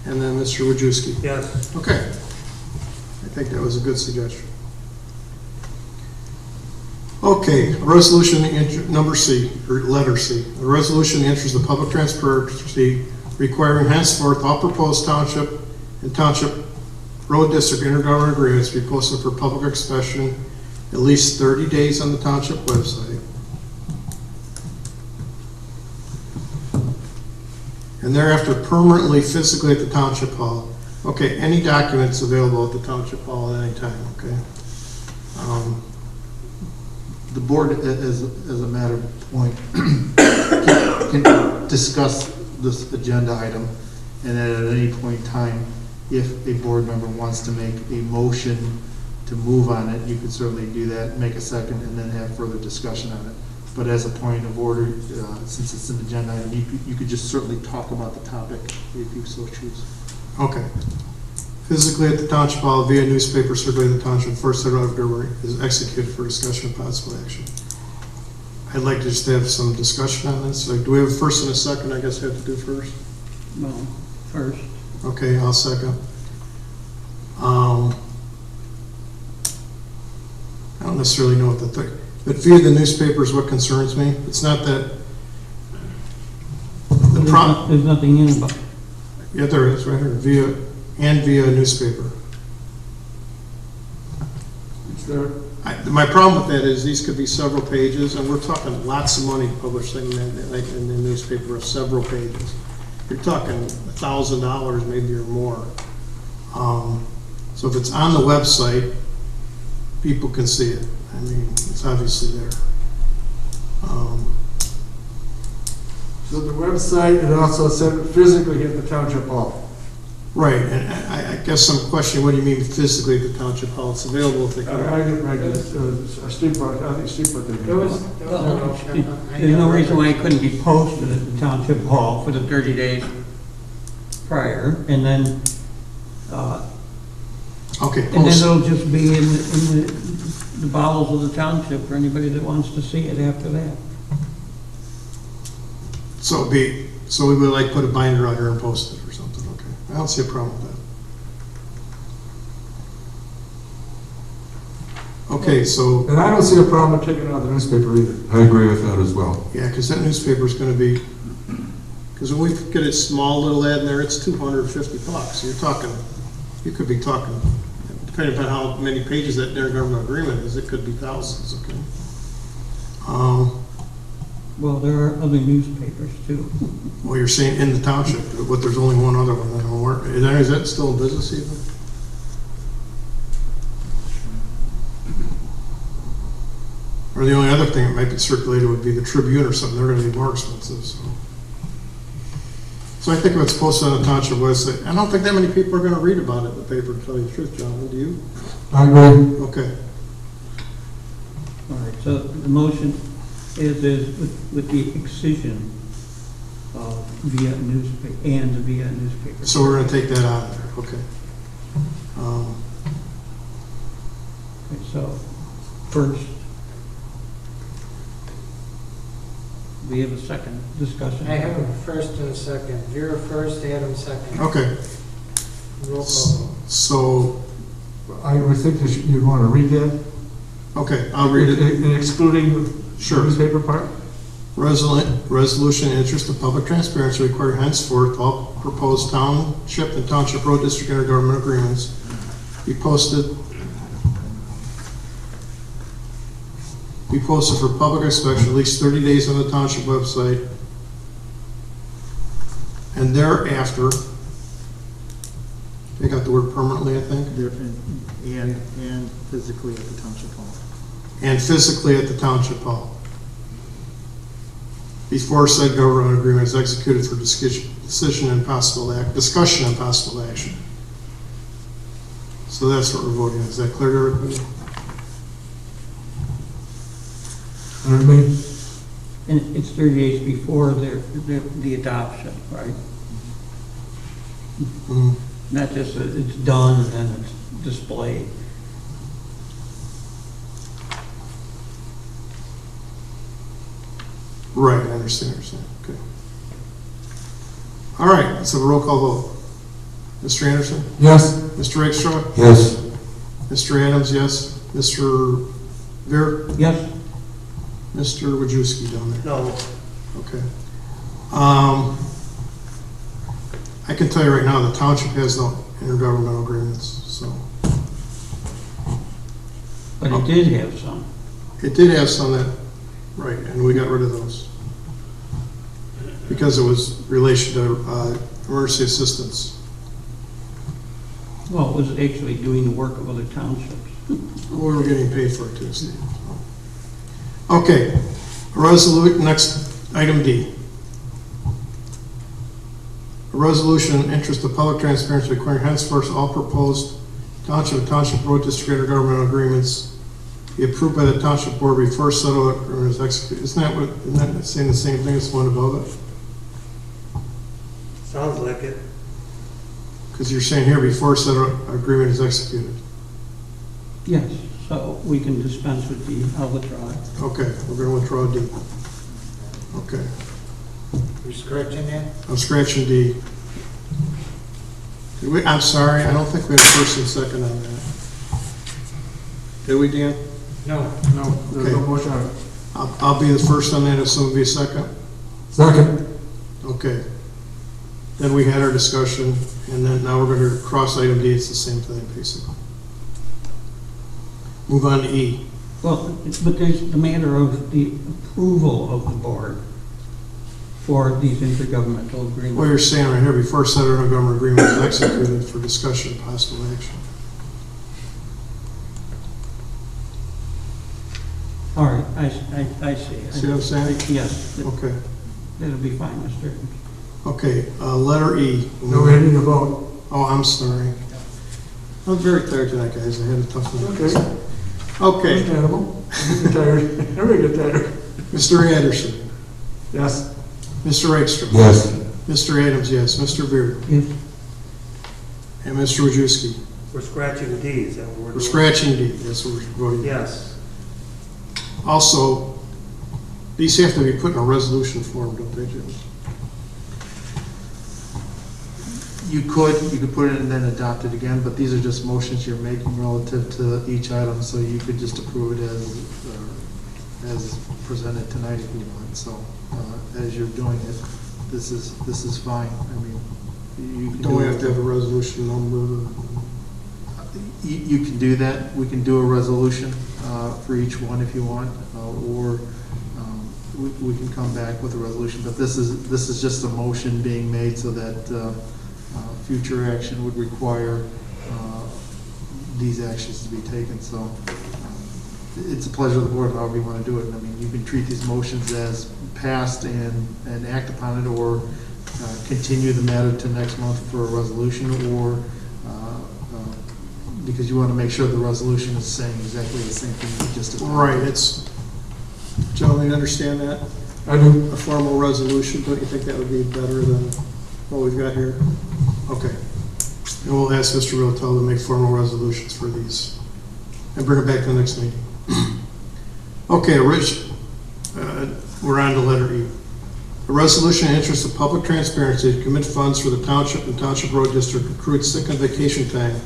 And then Mr. Wojcicki? Yes. Okay. I think that was a good suggestion. Okay, resolution number C, or letter C. A resolution enters the public transparency requiring henceforth all proposed township and township Road District intergovernmental agreements be posted for public inspection at least 30 days on the township website. And thereafter permanently physically at the township hall. Okay, any documents available at the township hall at any time, okay? The board, as a matter of point, can discuss this agenda item, and at any point in time, if a board member wants to make a motion to move on it, you could certainly do that, make a second, and then have further discussion on it. But as a point of order, since it's an agenda item, you could just certainly talk about the topic if you so choose. Okay. Physically at the township hall via newspaper circulating the township first set of February is executed for discussion of possible action. I'd like to just have some discussion on this. Like, do we have a first and a second? I guess I have to do first. No, first. Okay, I'll second. I don't necessarily know what the thing, but via the newspaper is what concerns me. It's not that There's nothing in about it. Yeah, there is, right here, via newspaper. It's there. My problem with that is these could be several pages, and we're talking lots of money to publish things in the newspaper of several pages. You're talking $1,000 maybe or more. So if it's on the website, people can see it. I mean, it's obviously there. So the website, it also said physically hit the township hall. Right, and I guess I'm questioning, what do you mean physically at the township hall? It's available if they can. I think Steve put the. There's no reason why it couldn't be posted at the township hall for the 30 days prior, and then, Okay, and then it'll just be in the bowels of the township for anybody that wants to see it after that. So we would like put a binder out here and post it or something, okay. I don't see a problem with that. Okay, so. And I don't see a problem with taking it out of the newspaper either. I agree with that as well. Yeah, because that newspaper is going to be, because when we get a small little ad in there, it's $250. You're talking, you could be talking, depending on how many pages that intergovernmental agreement is, it could be thousands, okay. Well, there are other newspapers too. Well, you're saying in the township, but there's only one other one that don't work. Is that still in business even? Or the only other thing that might be circulated would be the Tribune or something. They're going to be more expensive. So I think if it's posted on the township website, I don't think that many people are going to read about it in the paper, to tell you the truth, John. Do you? I agree. Okay. All right, so the motion is with the excision of via newspaper and via newspaper. So we're going to take that out of there. Okay. Okay, so first, we have a second discussion. I have a first and a second. You're first, Adam second. Okay. Roll call. So I would think that you'd want to read that. Okay, I'll read it. And excluding the newspaper part? Resolution in interest of public transparency require henceforth all proposed township and township road district intergovernmental agreements be posted for public inspection at least 30 days on the township website, and thereafter, take out the word permanently, I think. And physically at the township hall. And physically at the township hall. Before said government agreement is executed for discussion and possible action. So that's what we're voting on. Is that clear to everybody? And it's 30 days before the adoption, right? Mm-hmm. Not just that it's done and then it's displayed. Right, I understand what you're saying. Okay. All right, let's have a roll call vote. Mr. Anderson? Yes. Mr. Rakestraw? Yes. Mr. Adams, yes. Mr. Veer? Yes. Mr. Wojciechowski down there? No. Okay. I can tell you right now, the township has no intergovernmental agreements, so. But it did have some. It did have some that, right, and we got rid of those. Because it was relation to emergency assistance. Well, it was actually doing the work of other townships. We were getting paid for it too, Steve. Okay, next, item D. A resolution in interest of public transparency requiring henceforth all proposed township road district intergovernmental agreements be approved by the township board before settlement agreement is executed. Isn't that saying the same thing as the one above it? Sounds like it. Because you're saying here before settlement agreement is executed. Yes, so we can dispense with D. I'll withdraw it. Okay, we're going to withdraw D. Okay, You're scratching that? I'm scratching D. I'm sorry, I don't think we had a first and second on that. Did we, Dan? No. No, there's no motion on it. I'll be the first on that, if someone be a second. Second. Okay. Then we had our discussion, and then now we're going to cross item D, it's the same thing, basically. Move on to E. Well, but there's the matter of the approval of the board for these intergovernmental What agreements. you're saying right here, before settlement government agreement is executed for discussion of possible action. All right, I see. See what I'm saying? Yes, Okay. that'll be fine, Mr. Evans. Okay, letter E. No, we didn't vote. Oh, I'm sorry. I'm very tired tonight, guys. I had a tough night. Okay. Okay, Understandable. I get tired. Everybody get tired. Mr. Anderson. Yes. Mr. Ekstrom. Yes. Mr. Adams, yes. Mr. Beard. Yes. And Mr. Wojciechowski. We're scratching D, is that what we're doing? We're scratching D. That's what we're voting. Yes. Also, these have to be put in a resolution form, don't they, Jim? You could put it and then adopt it again, but these are just motions you're making relative to each item, so you could just approve it as presented tonight if you want. So, as you're doing it, this is fine. I mean, you can don't have to have a resolution number. You can do that. We can do a resolution for each one if you want, or we can come back with a resolution. But this is just a motion being made so that future action would require these actions to be taken. So it's a pleasure of the board, however you want to do it. I mean, you can treat these motions as passed and act upon it, or continue the matter to next month for a resolution, or because you want to make sure the resolution is saying exactly the same thing you just adopted. Right. It's, gentlemen, you understand that? I do. A formal resolution, don't you think that would be better than what we've got here? Okay. And we'll ask Mr. Rotel to make formal resolutions for these and bring it back to the next meeting. Okay, Rich, we're on to letter E. A resolution in interest of public transparency to commit funds for the township and township road district accrued sick and vacation time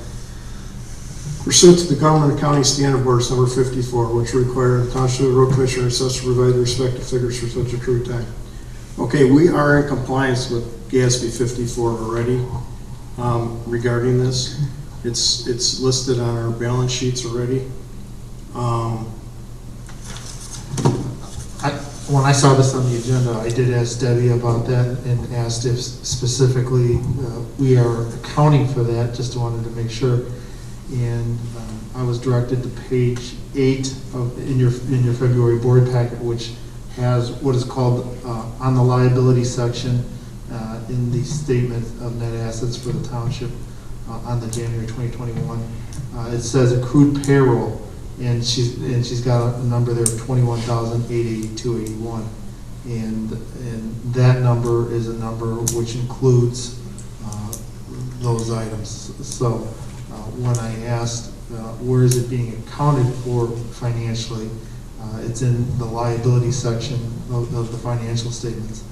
pursuant to the Government Accounting Standard Orders number 54, which require the township road commissioner and assessor to provide the respective figures for such accrued time. Okay, we are in compliance with GASB 54 already regarding this. It's listed on our balance sheets already. When I saw this on the agenda, I did ask Debbie about that and asked if specifically we are accounting for that, just wanted to make sure. And I was directed to page 8 in your February board packet, which has what is called on the liability section in the statement of net assets for the township on the January 2021. It says accrued payroll, and she's got a number there of $21,882.81, and that number is a number which includes those items. So when I asked where is it being accounted for financially, it's in the liability section of the financial statements.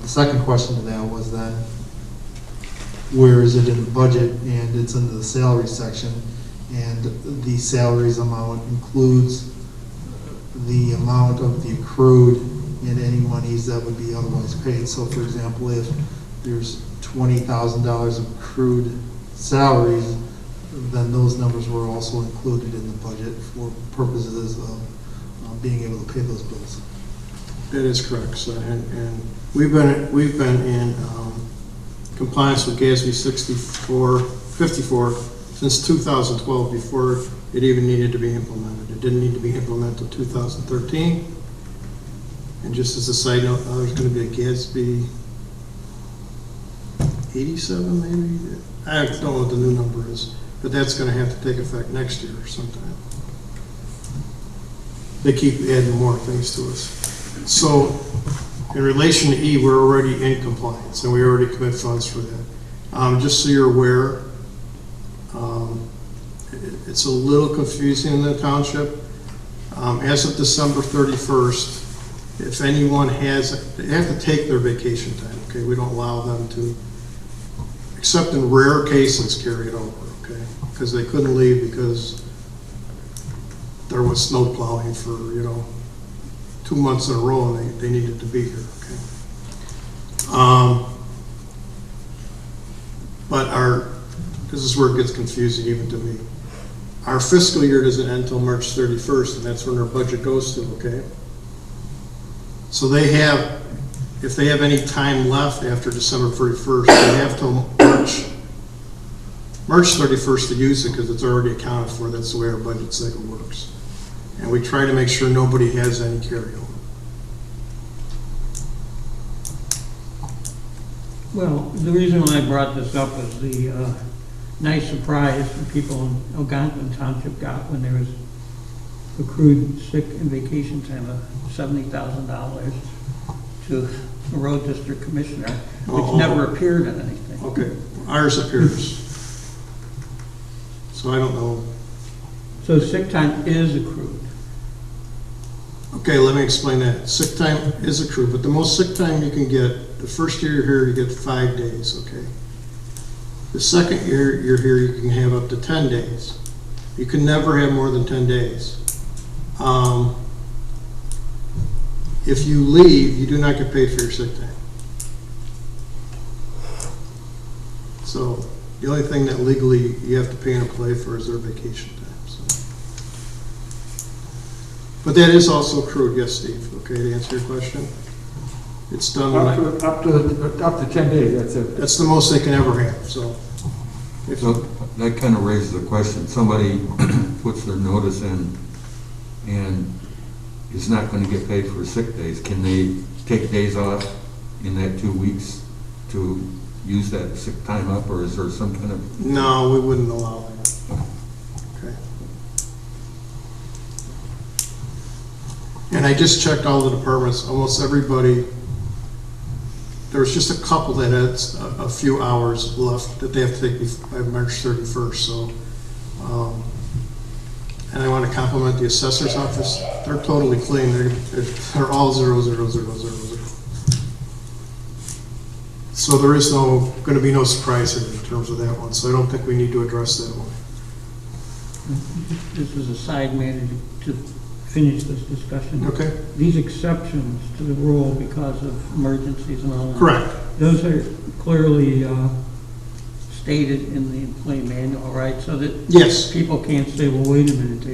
The second question to that was then, where is it in the budget? And it's in the salary section, and the salaries amount includes the amount of the accrued and any monies that would be otherwise paid. So for example, if there's $20,000 of accrued salaries, then those numbers were also included in the budget for purposes of being able to pay those bills. That is correct, so, and we've been in compliance with GASB 54 since 2012, before it even needed to be implemented. It didn't need to be implemented until 2013. And just as a side note, there's going to be a GASB 87 maybe? I don't know what the new number is, but that's going to have to take effect next year or sometime. They keep adding more things to us. So in relation to E, we're already in compliance, and we already commit funds for that. Just so you're aware, it's a little confusing in the township. As of December 31st, if anyone has, they have to take their vacation time, okay? We don't allow them to, except in rare cases, carry it over, okay? Because they couldn't leave because there was snow plowing for, 2 months in a row, and they needed to be here, okay? But this is where it gets confusing even to me. Our fiscal year doesn't end until March 31st, and that's when our budget goes to, okay? So they have, if they have any time left after December 31st, they have till March 31st to use it because it's already accounted for. That's the way our budget cycle works. And we try to make sure nobody has any carryover. Well, the reason why I brought this up was the nice surprise the people in Algonquin Township got when there was accrued sick and vacation time of $70,000 to the road district commissioner, which never appeared in anything. Okay, ours appears. So I don't know. So sick time is accrued. Okay, let me explain that. Sick time is accrued, but the most sick time you can get, the first year you're here, you get 5 days, okay? The second year you're here, you can have up to 10 days. You can never have more than 10 days. If you leave, you do not get paid for your sick time. So the only thing that legally you have to pay and apply for is their vacation time. So. But that is also accrued, yes, Steve. Okay, to answer your question, it's done Up to 10 days, that's it. That's the most they can ever have. So that kind of raises a question. Somebody puts their notice in and is not going to get paid for sick days. Can they take days off in that 2 weeks to use that sick time up, or is there some kind of... No, we wouldn't allow that. Okay. And I just checked all the departments. Almost everybody, there was just a couple that had a few hours left that they have to take by March 31st. So, and I want to compliment the assessor's office. They're totally clean. They're all 0, 0, 0, 0, 0. So there is going to be no surprise here in terms of that one. So I don't think we need to address that one. This is a side matter to finish this discussion. Okay. These exceptions to the rule because of emergencies and all that. Correct. Those are clearly stated in the employee manual, right? So that yes, people can't say, well, wait a minute,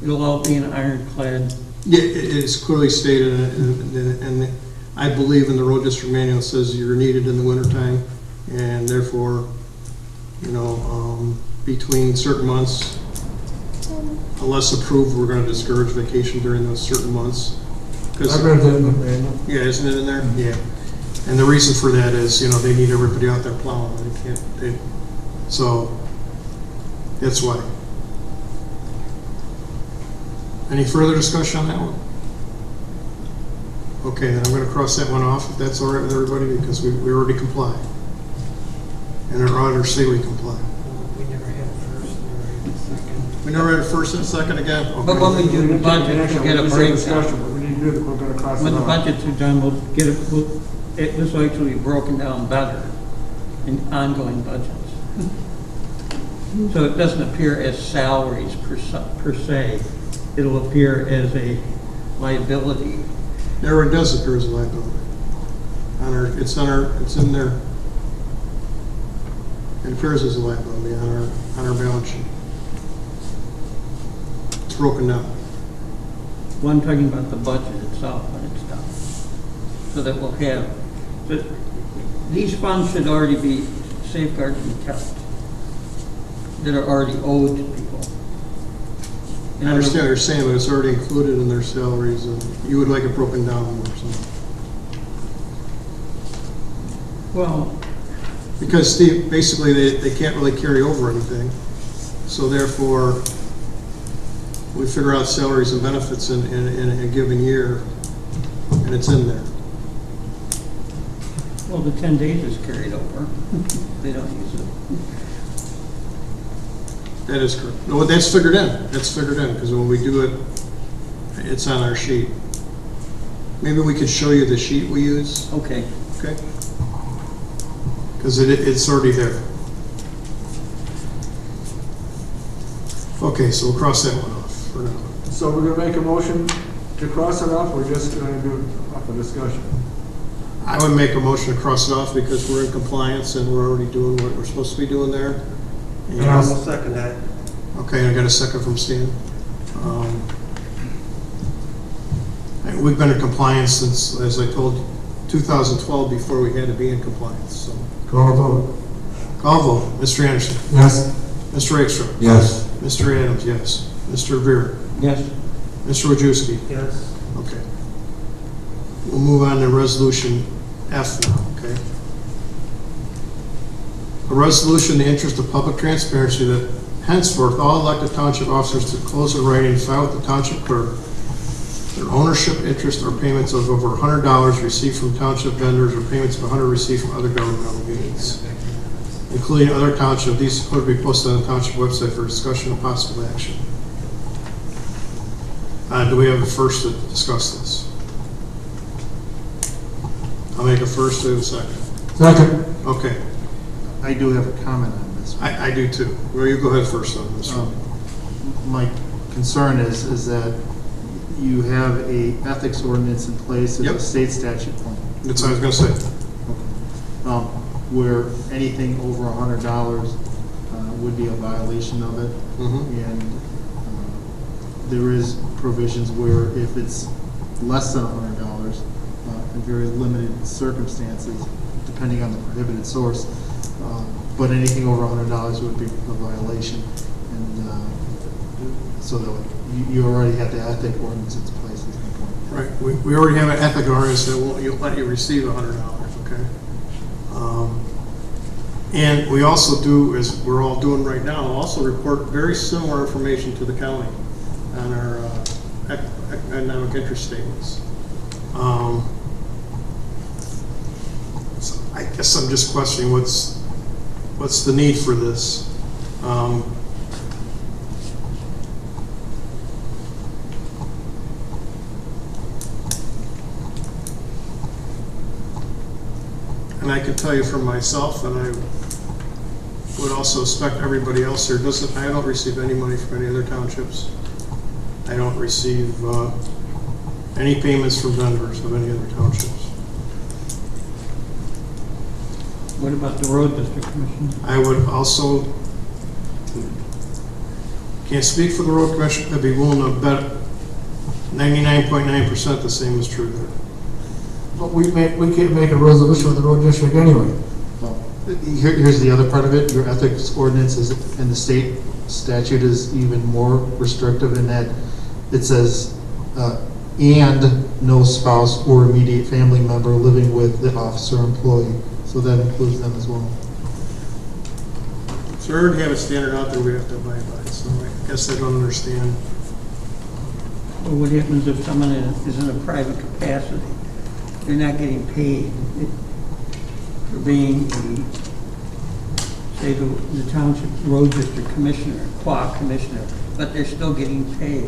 it'll all be an ironclad. Yeah, it is clearly stated, and I believe in the road district manual it says you're needed in the wintertime, and therefore, between certain months, unless approved, we're going to discourage vacation during those certain months. I read that in the manual. Yeah, isn't it in there? Yeah. And the reason for that is, they need everybody out there plowing. So that's why. Any further discussion on that one? Okay, then I'm going to cross that one off if that's all right with everybody, because we already comply. And our auditors say we comply. We never had a first, never had a second. We never had a first and a second again? Okay. But when we do the budget, we'll get a breakdown. When the budgets are done, we'll get this will actually be broken down better in ongoing budgets. So it doesn't appear as salaries per se. It'll appear as a liability. There it does appear as a liability. It's in there. It appears as a liability on our balance sheet. It's broken down. Well, I'm talking about the budget itself when it's done. So that we'll have, but these funds should already be safeguarded and kept, that are already owed to people. I understand what you're saying, but it's already included in their salaries, and you would like it broken down more, so. Well, Because, Steve, basically, they can't really carry over anything, so therefore, we figure out salaries and benefits in a given year, and it's in there. well, the 10 days is carried over. They don't use it. That is correct. No, that's figured in. That's figured in, because when we do it, it's on our sheet. Maybe we could show you the sheet we use. Okay. Okay? Because it's already there. Okay, so we'll cross that one off for now. So we're gonna make a motion to cross it off, or we're just gonna do it off a discussion? I would make a motion to cross it off because we're in compliance and we're already doing what we're supposed to be doing there. And I will second that. Okay, I got a second from Stan. We've been in compliance since, as I told you, 2012, before we had to be in compliance, so. Call vote. Call vote. Mr. Anderson? Yes. Mr. Ekstrom? Yes. Mr. Adams, yes. Mr. Revere? Yes. Mr. Wojciechowski? Yes. Okay. We'll move on to resolution F now, okay? A resolution in the interest of public transparency that henceforth all elected township officers to close in writing and file with the township clerk their ownership, interest, or payments of over $100 received from township vendors or payments of $100 received from other governmental means, including other township. These could be posted on the township website for discussion and possible action. Do we have a first to discuss this? I'll make a first to a second. Second. Okay, I do have a comment on this. I do too. Well, you go ahead first on this one. My concern is that you have a ethics ordinance in place and a state statute form. That's what I was going to say. Where anything over $100 would be a violation of it. And there is provisions where if it's less than $100, in very limited circumstances, depending on the prohibited source, but anything over $100 would be a violation. And so that you already have the ethic ordinance in place. Right. We already have an ethic ordinance that won't let you receive $100. Okay. And we also do, as we're all doing right now, also report very similar information to the county on our economic interest statements. So I guess I'm just questioning what's the need for this. And I can tell you for myself, and I would also expect everybody else here, I don't receive any money from any other townships. I don't receive any payments from vendors of any other townships. What about the road district commission? I would also, can't speak for the road commission, I'd be willing to bet 99.9% the same is true there. But we can't make a resolution with the road district anyway. Here's the other part of it. Your ethics ordinance is, and the state statute is even more restrictive in that it says, and no spouse or immediate family member living with the officer or employee. So that includes them as well. So we already have a standard out there we have to abide by. So I guess I don't understand. Well, what happens if someone is in a private capacity? They're not getting paid for being say the township road district commissioner, qua commissioner, but they're still getting paid.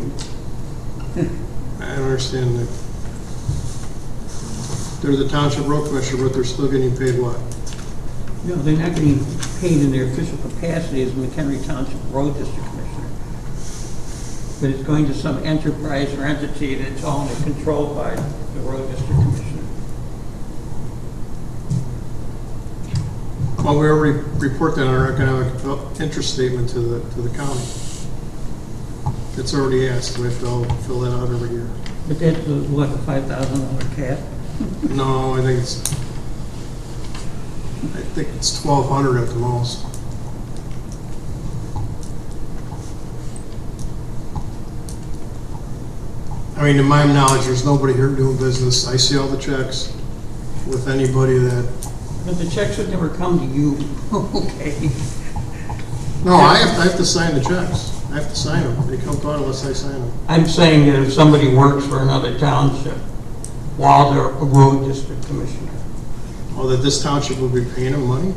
I don't understand that. They're the township road commissioner, but they're still getting paid what? No, they're not getting paid in their official capacity as McHenry Township Road District Commissioner. But it's going to some enterprise or entity that's owned or controlled by the Road District Commissioner. Well, we already report that on our economic interest statement to the county. It's already asked, we have to all fill that out every year. But that's, what, a $5,000 cap? No, I think it's 1,200 at the most. I mean, to my knowledge, there's nobody here doing business. I see all the checks with anybody that. But the checks would never come to you. Okay. No, I have to sign the checks. I have to sign them. They come out unless I sign them. I'm saying that if somebody works for another township while they're a road district commissioner, Oh, that this township will be paying them money?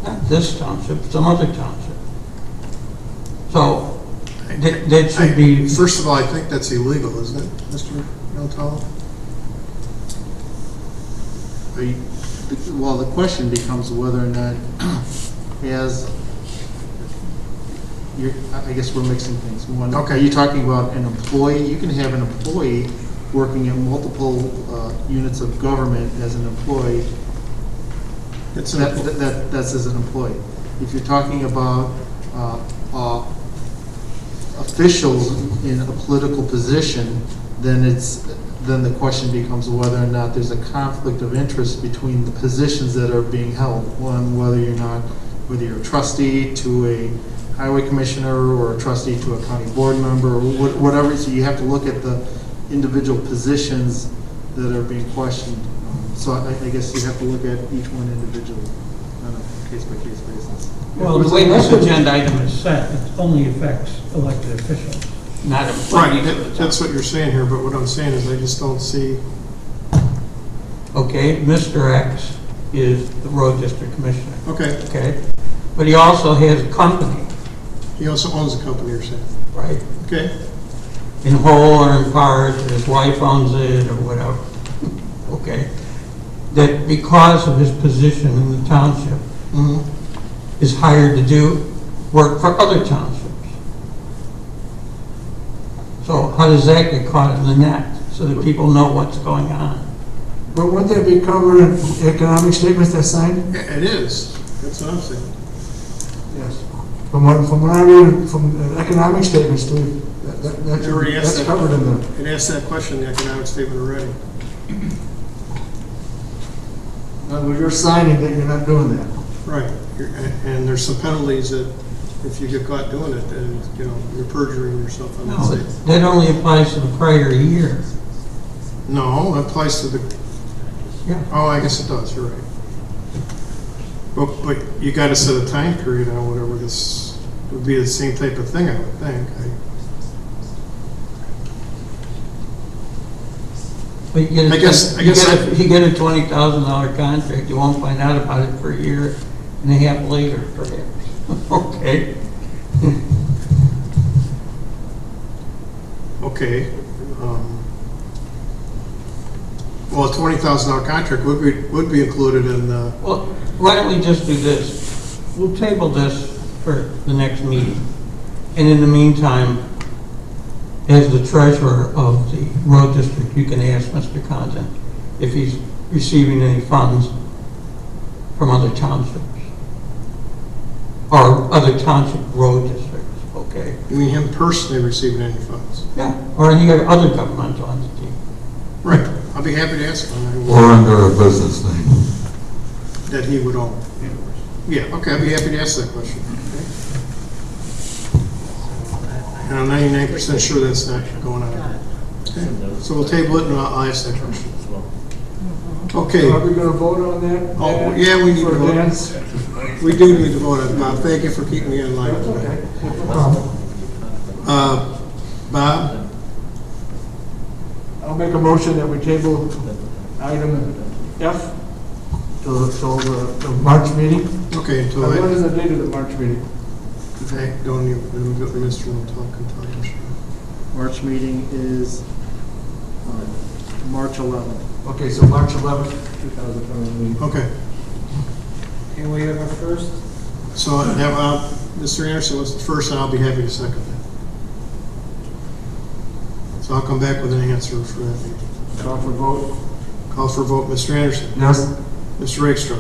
not this township, some other township. So, that should be, First of all, I think that's illegal, isn't it, Mr. Untitled? Well, the question becomes whether or not I guess we're mixing things. One, okay, you're talking about an employee. You can have an employee working at multiple units of government as an employee. That's as an employee. If you're talking about officials in a political position, then the question becomes whether or not there's a conflict of interest between the positions that are being held. One, whether you're a trustee to a highway commissioner or a trustee to a county board member or whatever. So you have to look at the individual positions that are being questioned. So I guess you have to look at each one individually on a case-by-case basis. well, the way this agenda item is set, it only affects elected officials, not employees. Right, that's what you're saying here, but what I'm saying is I just don't see. Okay, Mr. X is the road district commissioner. Okay. Okay, but he also has a company, He also owns a company, you're saying. right? Okay. In whole or in part, his wife owns it or whatever. Okay, that because of his position in the township, is hired to do work for other townships. So how does that get caught in the net so that people know what's going on? But wouldn't that be covered in economic statements that's signed? It is. That's what I'm saying. Yes. From what I read from the economic statements too, that's covered in there. It asked that question in the economic statement already. Well, you're signing that you're not doing that. Right. And there's some penalties that if you get caught doing it, then, you're perjuring yourself on that No, statement. that only applies to the prior year. No, it applies to the. Yeah. Oh, I guess it does. You're right. But you got to set a time period on whatever this would be. The same type of thing, I would think. But you get I guess you get a $20,000 contract, you won't find out about it for a year and a half later, perhaps. Okay. Okay. Well, a $20,000 contract would be included in the. Well, why don't we just do this? We'll table this for the next meeting. And in the meantime, as the treasurer of the road district, you can ask Mr. Condon if he's receiving any funds from other townships or other township road districts, okay? You mean him personally receiving any funds? Yeah, or any other governmental entity. Right. I'll be happy to ask him. Or under a business name. That he would own. Yeah, okay, I'd be happy to ask that question. And I'm 99% sure that's not going on. Okay. So we'll table it and I'll ask that question. Okay. Are we going to vote on that? Oh, yeah, we need to For vote. Dan's? We do need to vote on it, Bob. Thank you for keeping me in line today. Bob? I'll make a motion that we table item F till the March meeting. Okay, until What is the date of the March meeting? don't even, Mr. Talk. March meeting is March 11th. Okay, so March 11th, 2020. Okay. Can we have a first? So Mr. Anderson was the first, and I'll be happy to second that. So I'll come back with an answer for that meeting. Call for vote. Call for vote, Mr. Anderson. Yes. Mr. Rakestraw.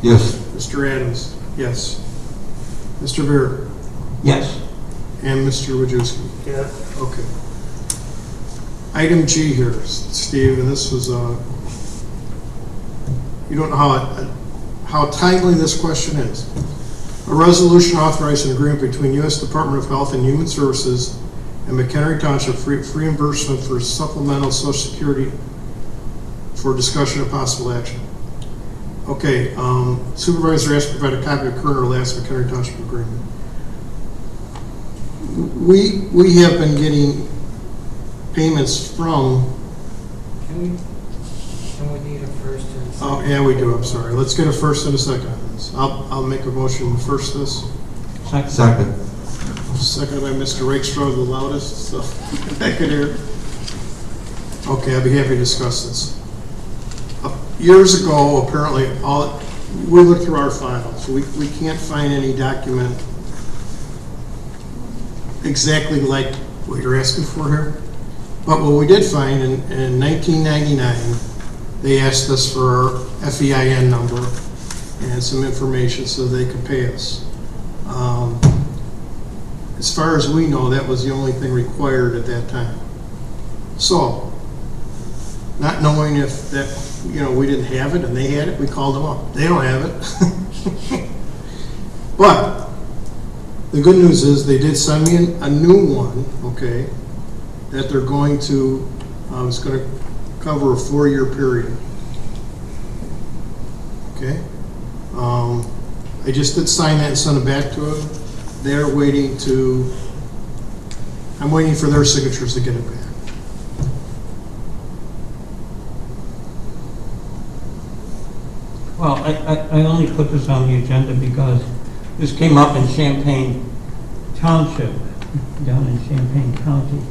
Yes. Mr. Adams, yes. Mr. Beer, Yes. and Mr. Wojciechowski. Yeah. Okay. Item G here, Steve, and this was, you don't know how timely this question is. A resolution authorizing an agreement between U.S. Department of Health and Human Services and McHenry Township for reimbursement for supplemental Social Security for discussion of possible action. Okay, supervisor asked to provide a copy of current or last McHenry Township agreement. We have been getting payments from. Can we need a first and a second? Oh, yeah, we do, I'm sorry. Let's get a first and a second on this. I'll make a motion to first this. Second. Seconded by Mr. Rakestraw, the loudest, so I could hear. Okay, I'd be happy to discuss this. Years ago, apparently, we looked through our files. We can't find any document exactly like what you're asking for here. But what we did find in 1999, they asked us for our FEIN number and some information so they could pay us. As far as we know, that was the only thing required at that time. So, not knowing if that, we didn't have it and they had it, we called them up. They don't have it. But the good news is they did send me a new one, okay, that they're going to, it's going to cover a 4-year period. Okay? I just did sign that and send it back to them. They're waiting I'm waiting for their signatures to get it back. Well, I only put this on the agenda because this came up in Champaign Township, down in Champaign County.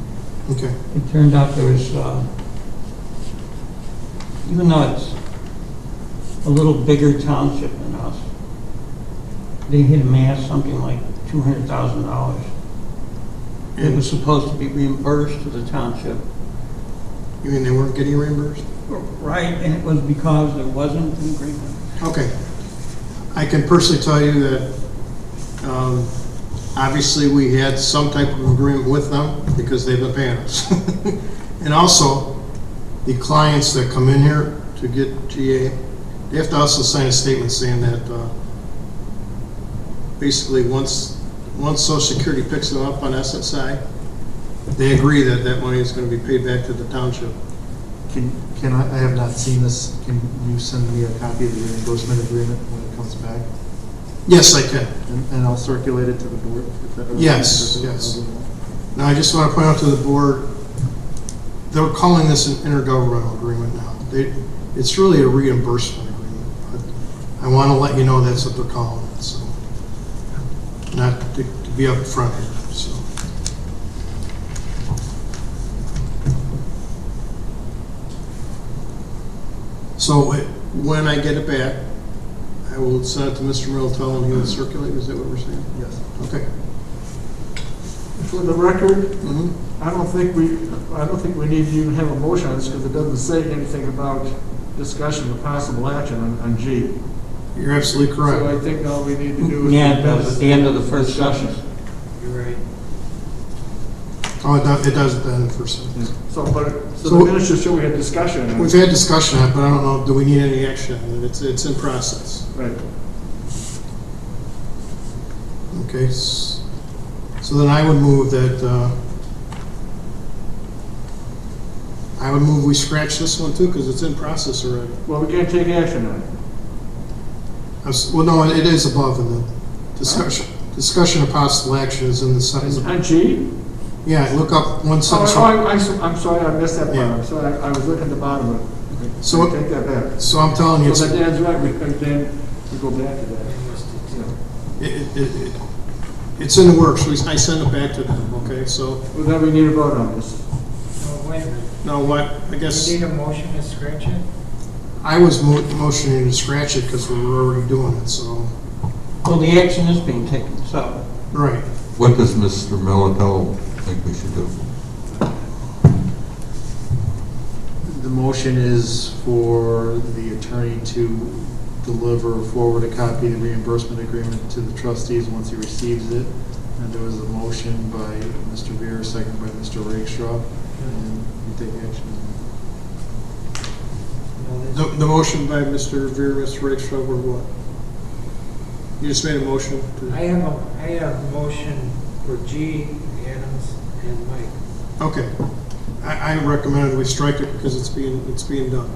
Okay. It turned out there was, even though it's a little bigger township than us, they had amassed something like $200,000. It was supposed to be reimbursed to the township. You mean they weren't getting reimbursed? Right, and it was because there wasn't an agreement. Okay. I can personally tell you that obviously we had some type of agreement with them because they've been paying us. And also, the clients that come in here to get GA, they have to also sign a statement saying that basically once Social Security picks them up on SSI, they agree that that money is going to be paid back to the township. Can I have not seen this. Can you send me a copy of the reimbursement agreement when it comes back? Yes, I can. And I'll circulate it to the board? Yes. Now, I just want to point out to the board, they're calling this an intergovernmental agreement now. It's really a reimbursement agreement. But I want to let you know that's what they're calling it. So, not to be up front here. So. So when I get it back, I will send it to Mr. Middleton and he will circulate. Is that what we're saying? Yes. Okay. For the record, I don't think we need to even have a motion on this because it doesn't say anything about discussion of possible action on G. You're absolutely correct. So I think all we need to do is. Yeah, it does at the end of the first session. You're right. Oh, it does at the end of the first sentence. So the minutes just show we had discussion. We've had discussion on it, but I don't know, do we need any action? It's in process. Right. Okay. So then I would move that, we scratch this one too, because it's in process already. Well, we can't take action on it. Well, no, it is above in the discussion. Discussion of possible action is in the sentence. On G? Yeah, look up one sentence. I'm sorry, I missed that part. Yeah. I'm sorry, I was looking at the bottom of it. So take that back. So I'm telling you, So that Dan's right, we go back to that. it's in the works. I send it back to them, okay? So. Well, then we need a vote on this. No, wait a minute. No, what, I guess. You need a motion to scratch it? I was motioning to scratch it because we were already doing it, so. Well, the action is being taken, so. Right. What does Mr. Militello think we should do? The motion is for the attorney to deliver or forward a copy of the reimbursement agreement to the trustees once he receives it. And there was a motion by Mr. Veer, second by Mr. Rakestraw, and you take action. The motion by Mr. Veer, Mr. Rakestraw, were what? You just made a motion to... I have a motion for G, Adams, and Mike. Okay. I recommended we strike it because it's being done.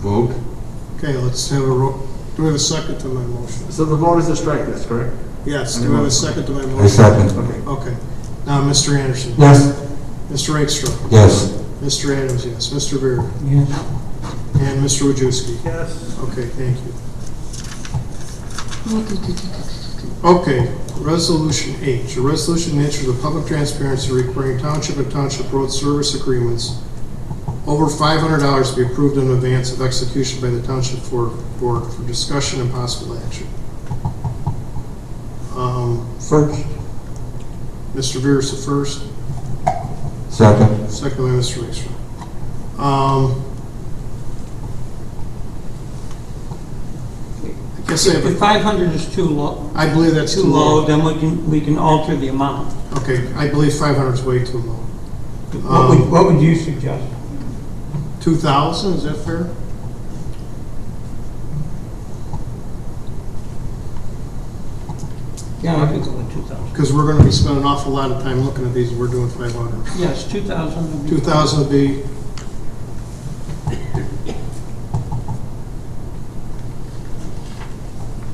Vote? Okay, let's have a roll. Do we have a second to my motion? So the vote is to strike this, correct? Yes, do we have a second to my motion? I second. Okay. Okay. Now, Mr. Anderson. Yes. Mr. Rakestraw. Yes. Mr. Adams, yes. Mr. Veer. Yes. And Mr. Wojciechowski. Yes. Okay, thank you. Okay, Resolution H, a resolution in the interest of public transparency requiring township and township road service agreements over $500 to be approved in advance of execution by the township board for discussion and possible action. First. Mr. Veer is the first. Second. Second by Mr. Rakestraw. I guess I have If 500 is too low. I believe that's too low, then we can alter the amount. Okay, I believe 500 is way too low. What would you suggest? 2,000, is that fair? Yeah, I could go with 2,000. Because we're going to be spending an awful lot of time looking at these, and we're doing 500. Yes, 2,000 would be. 2,000 would be,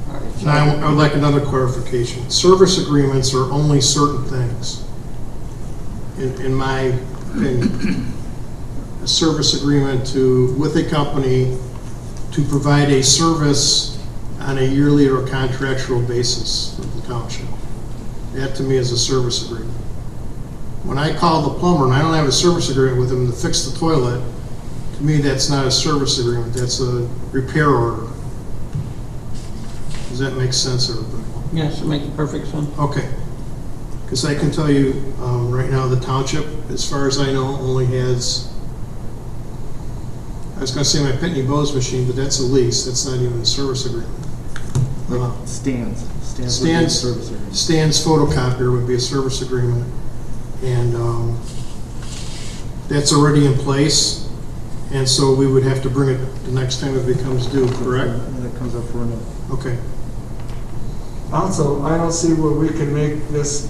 All right, now I would like another clarification. Service agreements are only certain things, in my opinion. A service agreement with a company to provide a service on a yearly or contractual basis for the township. That to me is a service agreement. When I call the plumber and I don't have a service agreement with him to fix the toilet, to me that's not a service agreement, that's a repair order. Does that make sense, everybody? Yes, it makes perfect sense. Okay. Because I can tell you, right now the township, as far as I know, only has, I was going to say my Pitney Bowes machine, but that's a lease, that's not even a service agreement. Stands would be a Stan's service agreement. Stan's photocopier would be a service agreement, and that's already in place, and so we would have to bring it the next time it becomes due, correct? And it comes up for renewal. Okay. Also, I don't see where we can make this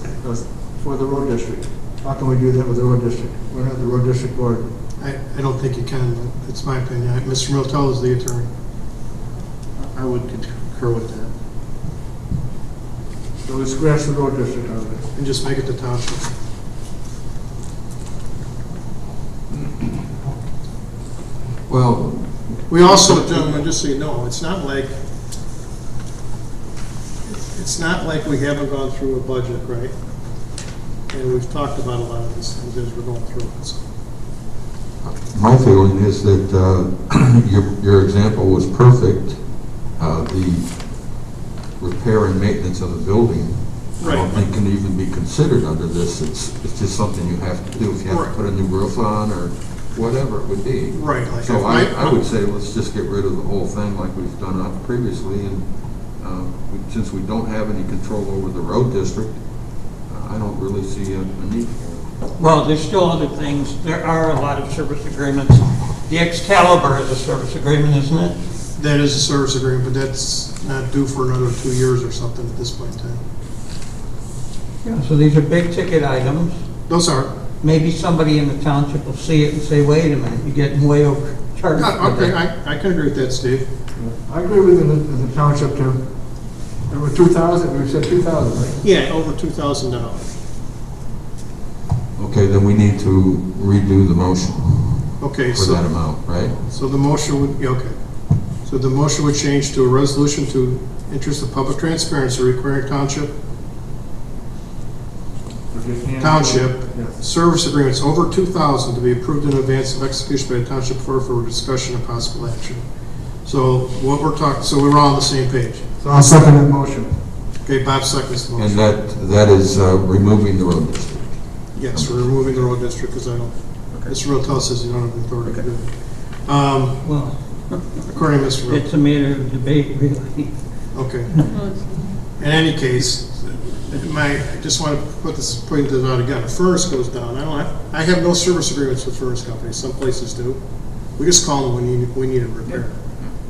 for the road district. How can we do that with the road district? We're not the road district board. I don't think you can, but it's my opinion. Mr. Miltel is the attorney. I would concur with that. So we scratch the road district out of it. And just make it the township. Well, We also, gentlemen, just so you know, it's not like we haven't gone through a budget, right? And we've talked about a lot of these things as we're going through it. So. my feeling is that your example was perfect. The repair and maintenance of the building, I don't think can even be considered under this. It's just something you have to do if you have to put a new roof on or whatever it would be. Right. Like So I would say let's just get rid of the whole thing like we've done previously, and since we don't have any control over the road district, I don't really see a need for it. Well, there's still other things. There are a lot of service agreements. The Excalibur is a service agreement, isn't it? That is a service agreement, but that's not due for another 2 years or something at this point in time. Yeah, so these are big ticket items. Those are. Maybe somebody in the township will see it and say, wait a minute, you're getting way overcharged. Okay, I can agree with that, Steve. I agree with the township too. There were 2,000, we said 2,000, right? Yeah, over $2,000. Okay, then we need to redo the motion Okay, for that amount, right? So the motion would, yeah, okay. So the motion would change to a resolution to interest of public transparency requiring township service agreements over 2,000 to be approved in advance of execution by the township board for discussion and possible action. So what we're talking, so we're all on the same page. So I'll second that motion. Okay, Bob seconds the motion. And that is removing the road district. Yes, we're removing the road district because I don't, Mr. Rotel says you don't have the authority to do it. Well, According to Mr. Mill. It's a matter of debate, really. Okay. In any case, I just want to point this out again. If furnace goes down, I have no service agreements with furnace companies. Some places do. We just call them when we need a repair.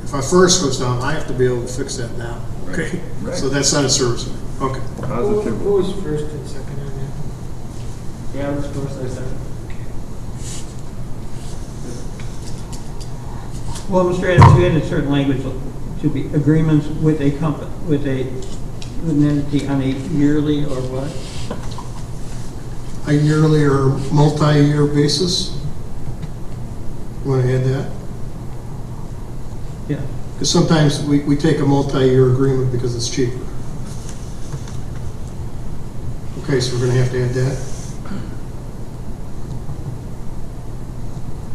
If our furnace goes down, I have to be able to fix that now. Okay? Right. So that's not a service agreement. Okay. Who was first and second on that? Yeah, that's first, I second. Well, Mr. Adams, you added certain language to be agreements with a company, with an entity on a yearly or what? A yearly or multi-year basis? You want to add that? Yeah. Because sometimes we take a multi-year agreement because it's cheaper. Okay, so we're going to have to add that.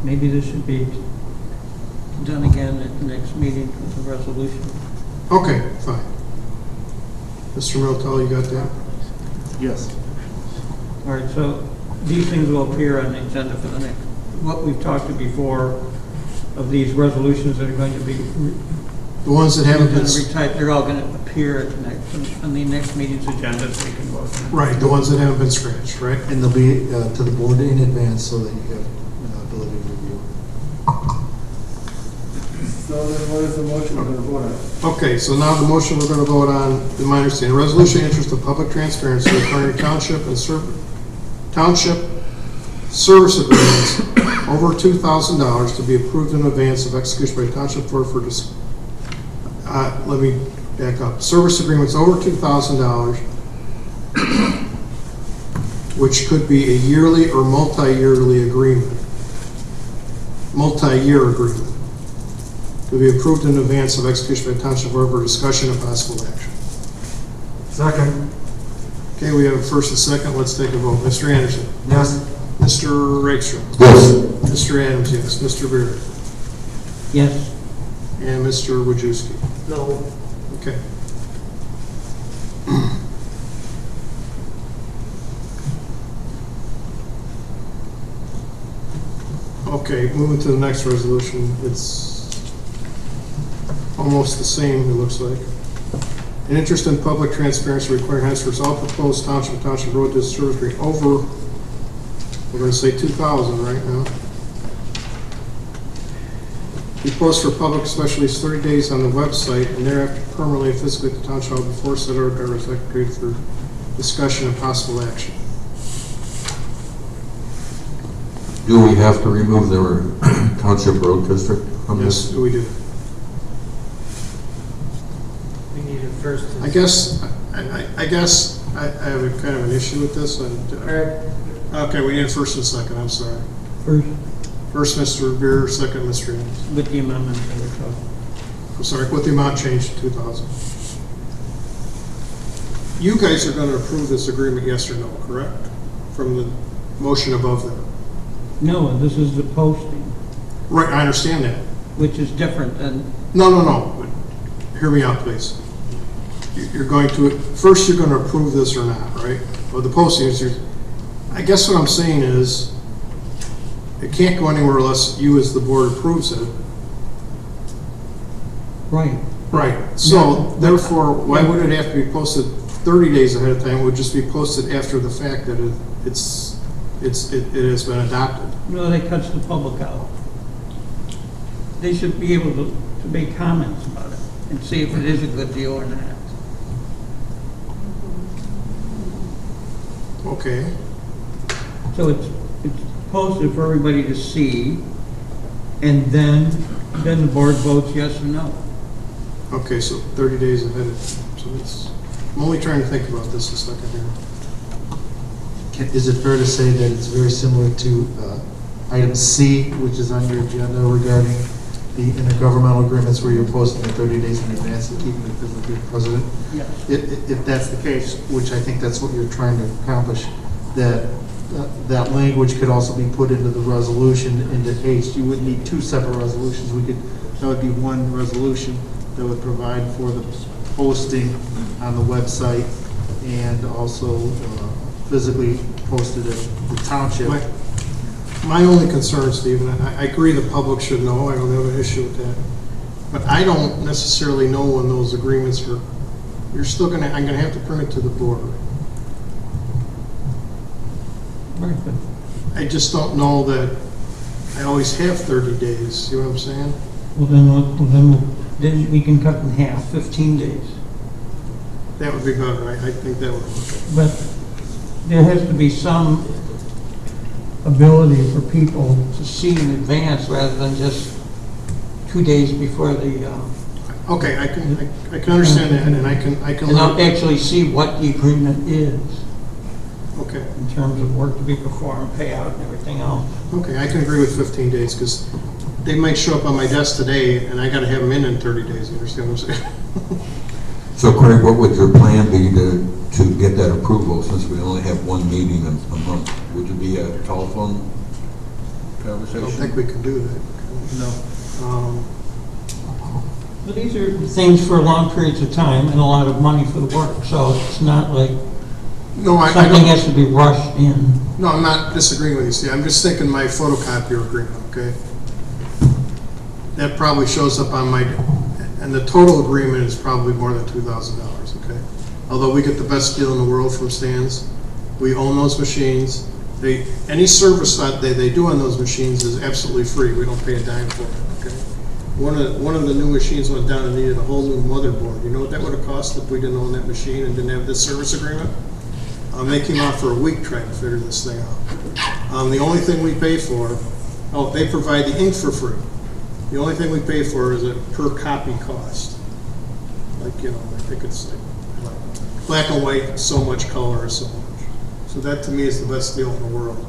Maybe this should be done again at the next meeting with a resolution. Okay, fine. Mr. Miltel, you got that? Yes. All right, so these things will appear on the agenda for the next, what we've talked to before of these resolutions that are going to be. The ones that haven't been. They're all going to appear at the next, on the next meeting's agenda so we can vote. Right, the ones that haven't been scratched, right? And they'll be to the board in advance so that you have ability to review. So then what is the motion we're going to vote on? Okay, so now the motion we're going to vote on, in my understanding, resolution in interest of public transparency requiring township and township service agreements over $2,000 to be approved in advance of execution by township board for let me back up. Service agreements over $2,000, which could be a yearly or multi-yearly agreement. Multi-year agreement. To be approved in advance of execution by township board for discussion of possible action. Second. Okay, we have a first and second. Let's take a vote. Mr. Anderson? Yes. Mr. Rakestraw? Yes. Mr. Adams, yes. Mr. Beard? Yes. And Mr. Wojciechowski? No. Okay. Okay, moving to the next resolution. It's almost the same, it looks like. An interest in public transparency requiring henceforth all proposed township road district service agreement over, we're going to say 2,000 right now. Be posted for public especially 30 days on the website and thereafter permanently and physically at the township hall before said order is executed for discussion of possible action. Do we have to remove the township road district from Yes, this? we do. We need a first. I guess I have a kind of an issue with this. Okay, we need first and second, I'm sorry. First Mr. Beer, second Mr. Adams. With the amendment that we're talking. I'm sorry, with the amount changed to 2,000. You guys are going to approve this agreement, yes or no, correct? From the motion above that. No, this is the posting, Right, I understand that. which is different than, No. Hear me out, please. You're going to, first you're going to approve this or not, right? Well, the posting is, I guess what I'm saying is, it can't go anywhere unless you as the board approves it. right. Right. So therefore, why would it have to be posted 30 days ahead of time? It would just be posted after the fact that it has been adopted. No, that cuts the public out. They should be able to make comments about it and see if it is a good deal or not. Okay. So it's posted for everybody to see, and then the board votes yes or no. Okay, so 30 days ahead of, so it's, I'm only trying to think about this a second here. Is it fair to say that it's very similar to item C, which is on your agenda regarding the intergovernmental agreements where you're posting it 30 days in advance and keeping it physically present? Yes. If that's the case, which I think that's what you're trying to accomplish, that that language could also be put into the resolution into H. You wouldn't need two separate resolutions. That would be one resolution that would provide for the posting on the website and also physically posted at the township. My only concern, Stephen, I agree the public should know, I don't have an issue with that. But I don't necessarily know when those agreements are, you're still gonna, I'm gonna have to bring it to the board. Right, but I just don't know that I always have 30 days, see what I'm saying? then we can cut in half, 15 days. That would be better, I think that would work. But there has to be some ability for people to see in advance rather than just 2 days before the, Okay, I can understand that, and I can. and not actually see what the agreement is Okay, in terms of work to be performed, payout, and everything else. okay, I can agree with 15 days, because they might show up on my desk today, and I gotta have them in 30 days, you understand what I'm saying? So Craig, what would your plan be to get that approval, since we only have one meeting a month? Would it be a telephone I conversation? don't think we can do that. No. But these are things for long periods of time and a lot of money for the work, so it's not like No, I something don't. has to be rushed in. No, I'm not disagreeing with you, Steve. I'm just thinking my photocopier agreement, okay? That probably shows up on my, and the total agreement is probably more than $2,000, okay? Although we get the best deal in the world from Stan's, we own those machines. Any service that they do on those machines is absolutely free. We don't pay a dime for it, okay? One of the new machines went down and needed a whole new motherboard. You know what that would have cost if we didn't own that machine and didn't have this service agreement? They came out for a week trying to figure this thing out. The only thing we pay for, they provide the ink for free. The only thing we pay for is a per copy cost. Like, I think it's like black and white, so much color, or so much. So that to me is the best deal in the world.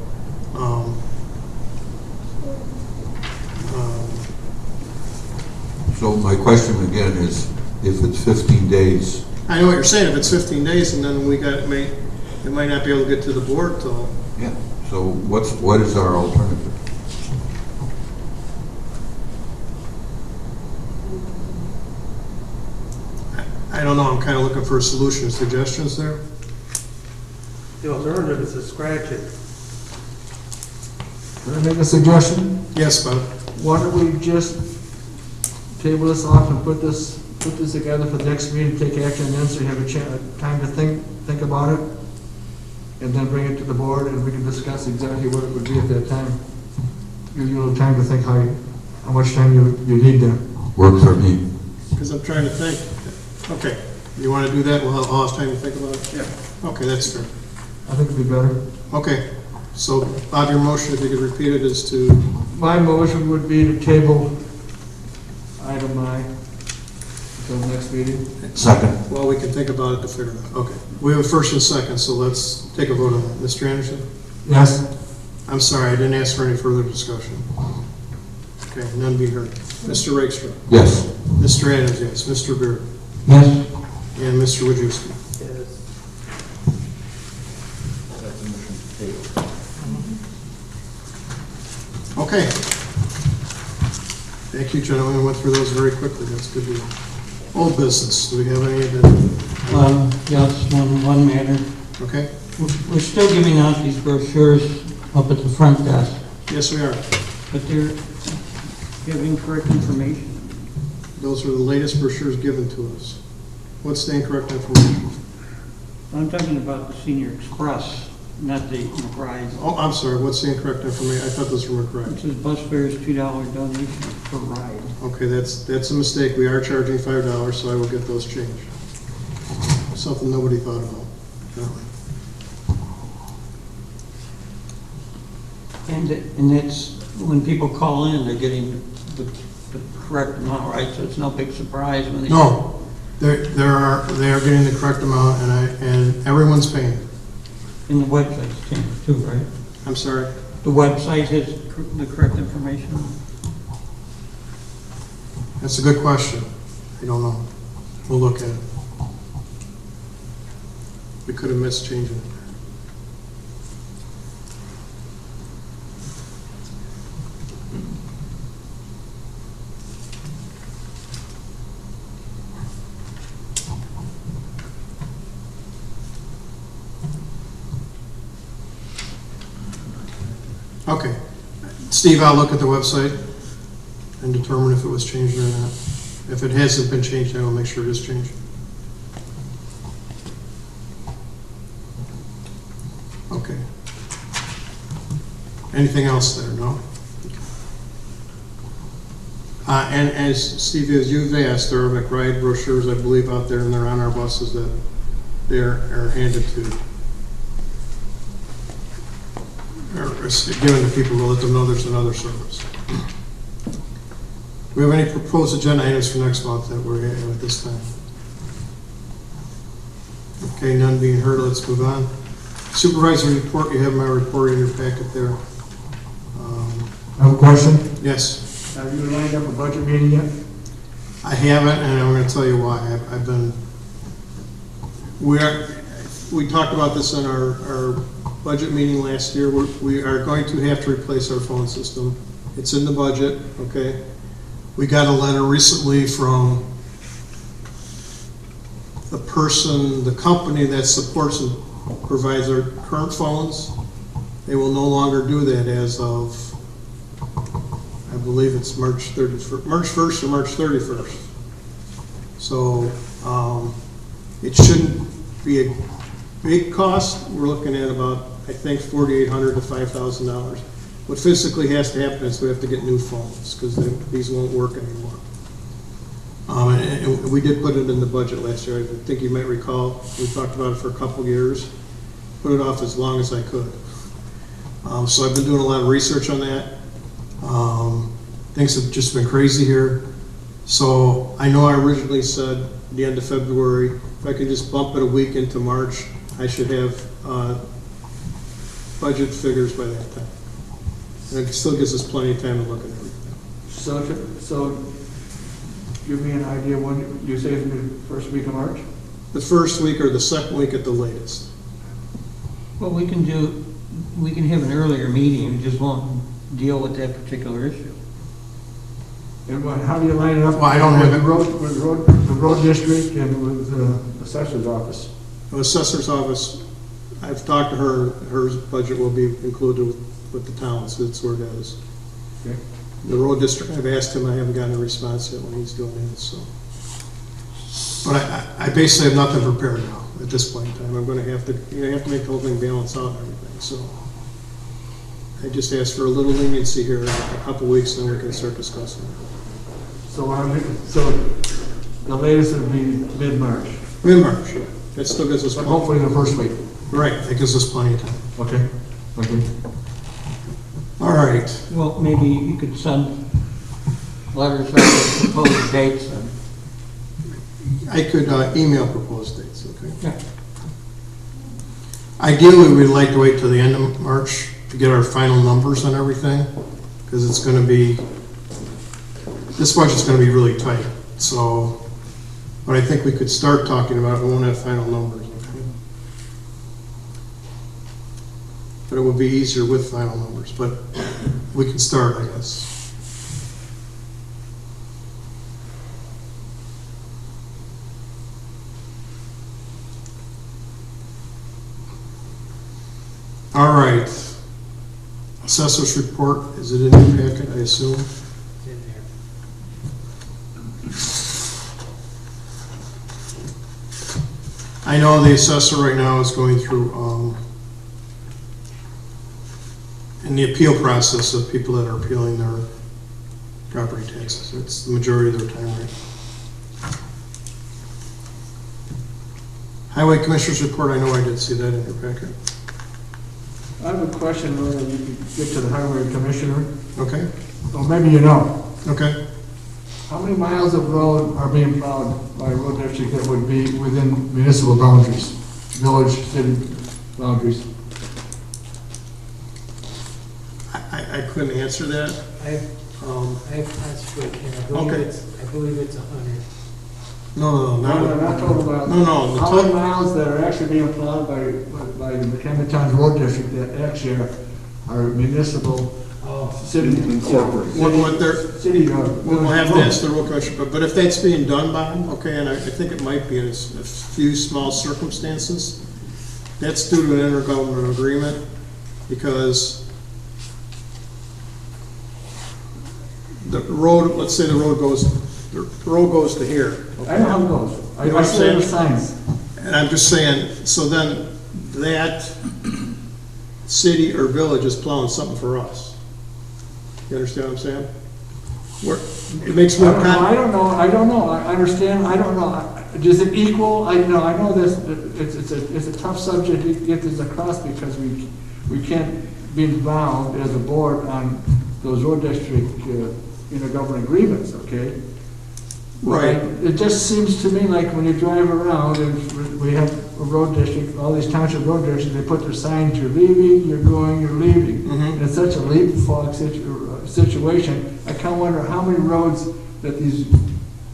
So my question again is, if it's 15 days, I know what you're saying. If it's 15 days, and then it might not be able to get to the board till. yeah, so what is our alternative? I don't know. I'm kind of looking for a solution. Suggestions there? The alternative is to scratch it. Can I make a suggestion? Yes, Bob. Why don't we just table this off and put this together for the next meeting, take action, and then so you have a time to think about it, and then bring it to the board, and we can discuss exactly what it would be at that time. Give you a little time to think how much time you need there. Works for me. Because I'm trying to think. Okay, you want to do that? I'll have time to think about it? Yeah. Okay, that's fair. I think it'd be better. Okay, so Bob, your motion, if you could repeat it, is to, My motion would be to table item I until the next meeting. Second. well, we can think about it to figure it out. Okay, we have a first and second, so let's take a vote on that. Mr. Anderson? Yes. I'm sorry, I didn't ask for any further discussion. Okay, none be heard. Mr. Rakestraw? Yes. Mr. Adams, yes. Mr. Beard? Yes. And Mr. Wojciechowski? Yes. Okay. Thank you, gentlemen. We went through those very quickly. That's good deal. Old business. Do we have any of that? Yes, one matter. Okay. We're still giving out these brochures up at the front desk, Yes, we are. but they're giving correct information. Those are the latest brochures given to us. What's the incorrect information? I'm talking about the Senior Express, not the McBride. Oh, I'm sorry. What's the incorrect information? I thought those were It correct. says bus fare is $2 donation per ride. Okay, that's a mistake. We are charging $5, so I will get those changed. Something nobody thought about. And it's, when people call in, they're getting the correct amount, right? So it's no big surprise when they... No, they are getting the correct amount, and everyone's paying. And the website's changed too, right? I'm sorry. The website has the correct information? That's a good question. I don't know. We'll look at it. We could have missed changing it. Okay, Steve, I'll look at the website and determine if it was changed or not. If it hasn't been changed, I will make sure it is changed. Okay. Anything else there? No? And as Steve, as you've asked, there are McRide brochures, I believe, out there, and they're on our buses that are handed to, or given to people to let them know there's another service. Do we have any proposed agenda items for next month that we're having at this time? Okay, none being heard, let's move on. Supervisory report, you have my report in your packet there. I have a question. Yes. Have you lined up a budget meeting yet? I haven't, and I'm going to tell you why. We talked about this in our budget meeting last year. We are going to have to replace our phone system. It's in the budget, okay? We got a letter recently from the company that supports and provides our current phones. They will no longer do that as of, I believe it's March 1st or March 31st. So it shouldn't be a big cost. We're looking at about, I think, $4,800 to $5,000. What physically has to happen is we have to get new phones because these won't work anymore. And we did put it in the budget last year. I think you might recall we talked about it for a couple years. Put it off as long as I could. So I've been doing a lot of research on that. Things have just been crazy here. So I know I originally said the end of February. If I could just bump it a week into March, I should have budget figures by that time. And it still gives us plenty of time to look at everything. So give me an idea when you say it's the first week of March? The first week or the second week at the latest. Well, we can have an earlier meeting, we just won't deal with that particular issue. And how do you line it up? Well, I don't have it. With the road district and with the assessor's office? The assessor's office, I've talked to her, her budget will be included with the towns, that's where it is. Okay. The road district, I've asked him, I haven't gotten a response yet when he's doing it, so. But I basically have nothing prepared now at this point in time. I'm gonna have to, make the whole thing balance out and everything, so. I just asked for a little leniency here, a couple weeks, and then we can start discussing it. So the latest would be mid-March? Mid-March, yeah. That still gives us. But hopefully the first week? Right, that gives us plenty of time. Okay. All right. Well, maybe you could send letters out with proposed dates and. I could email proposed dates, okay? Yeah. Ideally, we'd like to wait till the end of March to get our final numbers on everything, because it's going to be, this budget's going to be really tight. So, but I think we could start talking about it. We won't have final numbers, okay? But it would be easier with final numbers, but we can start, I guess. All right. Assessor's report, is it in your packet, I assume? It's in there. I know the assessor right now is going through, in the appeal process of people that are appealing their property taxes. It's the majority of their time, right? Highway Commissioner's report, I know I did see that in your packet. I have a question whether you could get to the highway commissioner. Okay. Or maybe you know. Okay. How many miles of road are being plowed by road district that would be within municipal boundaries, village, city boundaries? I couldn't answer that. I've asked for it, and I believe it's 100. No, not total miles. No, the How many total. miles that are actually being plowed by the McHenry Township Road District that actually are municipal, city incorporated? What they're, City, we'll have to ask the road commissioner, but if that's being done, Bob, okay, and I think it might be in a few small circumstances, that's due to an intergovernmental agreement, because the road, let's say the road goes to here. I know how it goes. You know what I I'm see the saying? signs. And I'm just saying, so then that city or village is plowing something for us. You understand what I'm saying? It makes more I don't know, I understand, I don't know. Does it equal, I know this, it's a tough subject to get this across because we can't be bound as a board on those road district, intergovernmental agreements, okay? Right. It just seems to me like when you drive around and we have a road district, all these township road districts, they put their signs, you're leaving, you're going, you're leaving. And it's such a leapfrog situation. I kind of wonder how many roads that these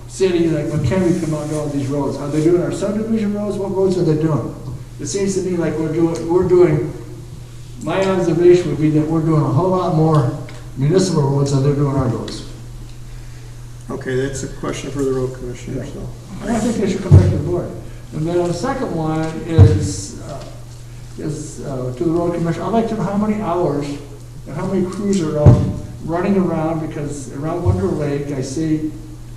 cities like McHenry come out and do all these roads. Are they doing our subdivision roads? What roads are they doing? It seems to me like we're doing, my observation would be that we're doing a whole lot more municipal roads than they're doing our roads. Okay, that's a question for the road commissioner, so. I think they should come back to the board. And then the second one is to the road commissioner. I'd like to know how many hours and how many crews are running around, because around Wonder Lake, I see,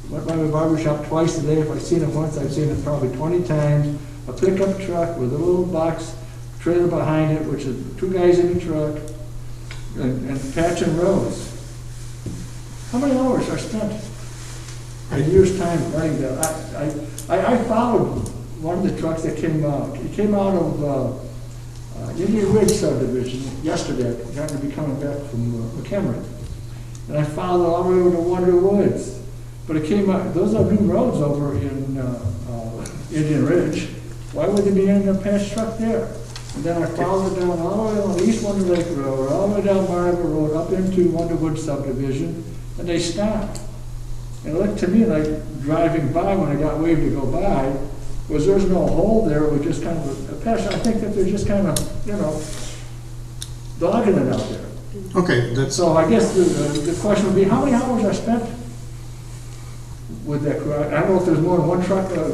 went by my barber shop twice a day. If I've seen it once, I've seen it probably 20 times. A pickup truck with a little box trailer behind it, which is 2 guys in the truck, and patching roads. How many hours are spent? A year's time running that. I followed one of the trucks that came out. He came out of Indian Ridge subdivision yesterday. I happened to be coming back from McHenry. And I followed it all the way over to Wonder Woods. But it came out, those are new roads over in Indian Ridge. Why would there be any patch truck there? And then I followed it down all the way on East Wonder Lake Road, all the way down Margaret Road, up into Wonder Woods subdivision, and they stopped. And it looked to me like driving by when I got waved to go by, was there's no hole there, it was just kind of a patch. I think that they're just kind of, dogging it out there. Okay, that's. So I guess the question would be, how many hours are spent with that crew? I don't know if there's more than one truck, or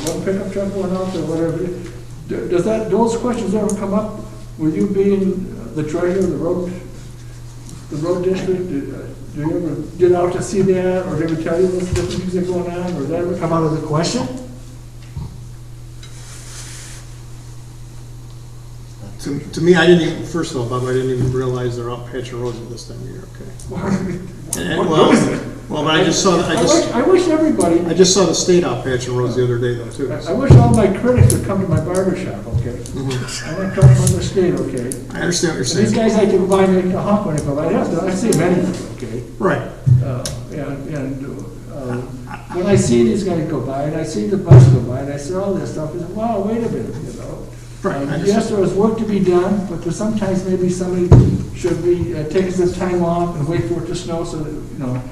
one pickup truck going out there, or whatever. Does those questions ever come up with you being the treasurer of the road district? Do you ever get out to see that, or do they ever tell you those different things that are going on, or does that ever come out of the question? To me, I didn't even, first of all, Bob, I didn't even realize they're out patching roads at this time of year, okay? Well, but I just saw, I wish everybody. I just saw the state out patching roads the other day though, too. I wish all my critics would come to my barber shop, okay? I want to talk about the state, okay? I understand what you're saying. These guys I can buy me a hump when I go by. I see them anyway, okay? Right. When I see these guys go by, and I see the bus go by, and I see all this stuff, I say, wow, wait a minute, Right. Yes, there is work to be done, but there's sometimes maybe somebody should be taking some time off and wait for it to snow so that,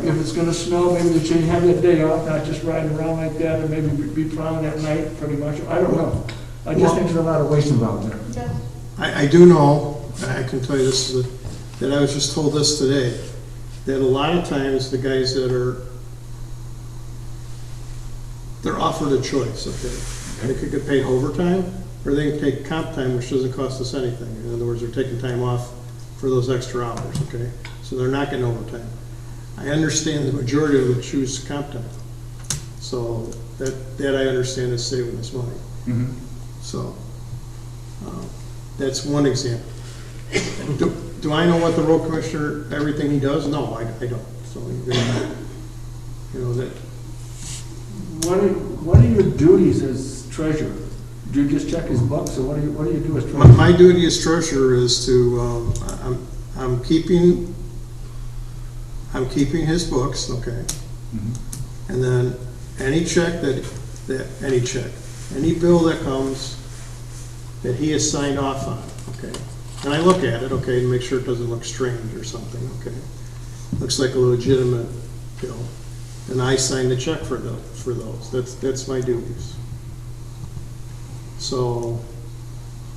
if it's gonna snow, maybe they should have that day off, not just riding around like that, or maybe be plowing at night, pretty much. I don't know. I just think there's a lot of waste involved there. I do know, I can tell you this, that I was just told this today, that a lot of times the guys that they're offered a choice, okay? They could get paid overtime, or they can take comp time, which doesn't cost us anything. In other words, they're taking time off for those extra hours, okay? So they're not getting overtime. I understand the majority of them choose comp time. So that I understand is saving us money. So that's one example. Do I know what the road commissioner, everything he does? No, I don't. So, that. What are your duties as treasurer? Do you just check his books, or what do you do as treasurer? My duty as treasurer is to, I'm keeping his books, okay? And then any bill that comes that he has signed off on, okay? And I look at it, okay, to make sure it doesn't look strange or something, okay? Looks like a legitimate bill. And I sign the check for those. That's my duties. So.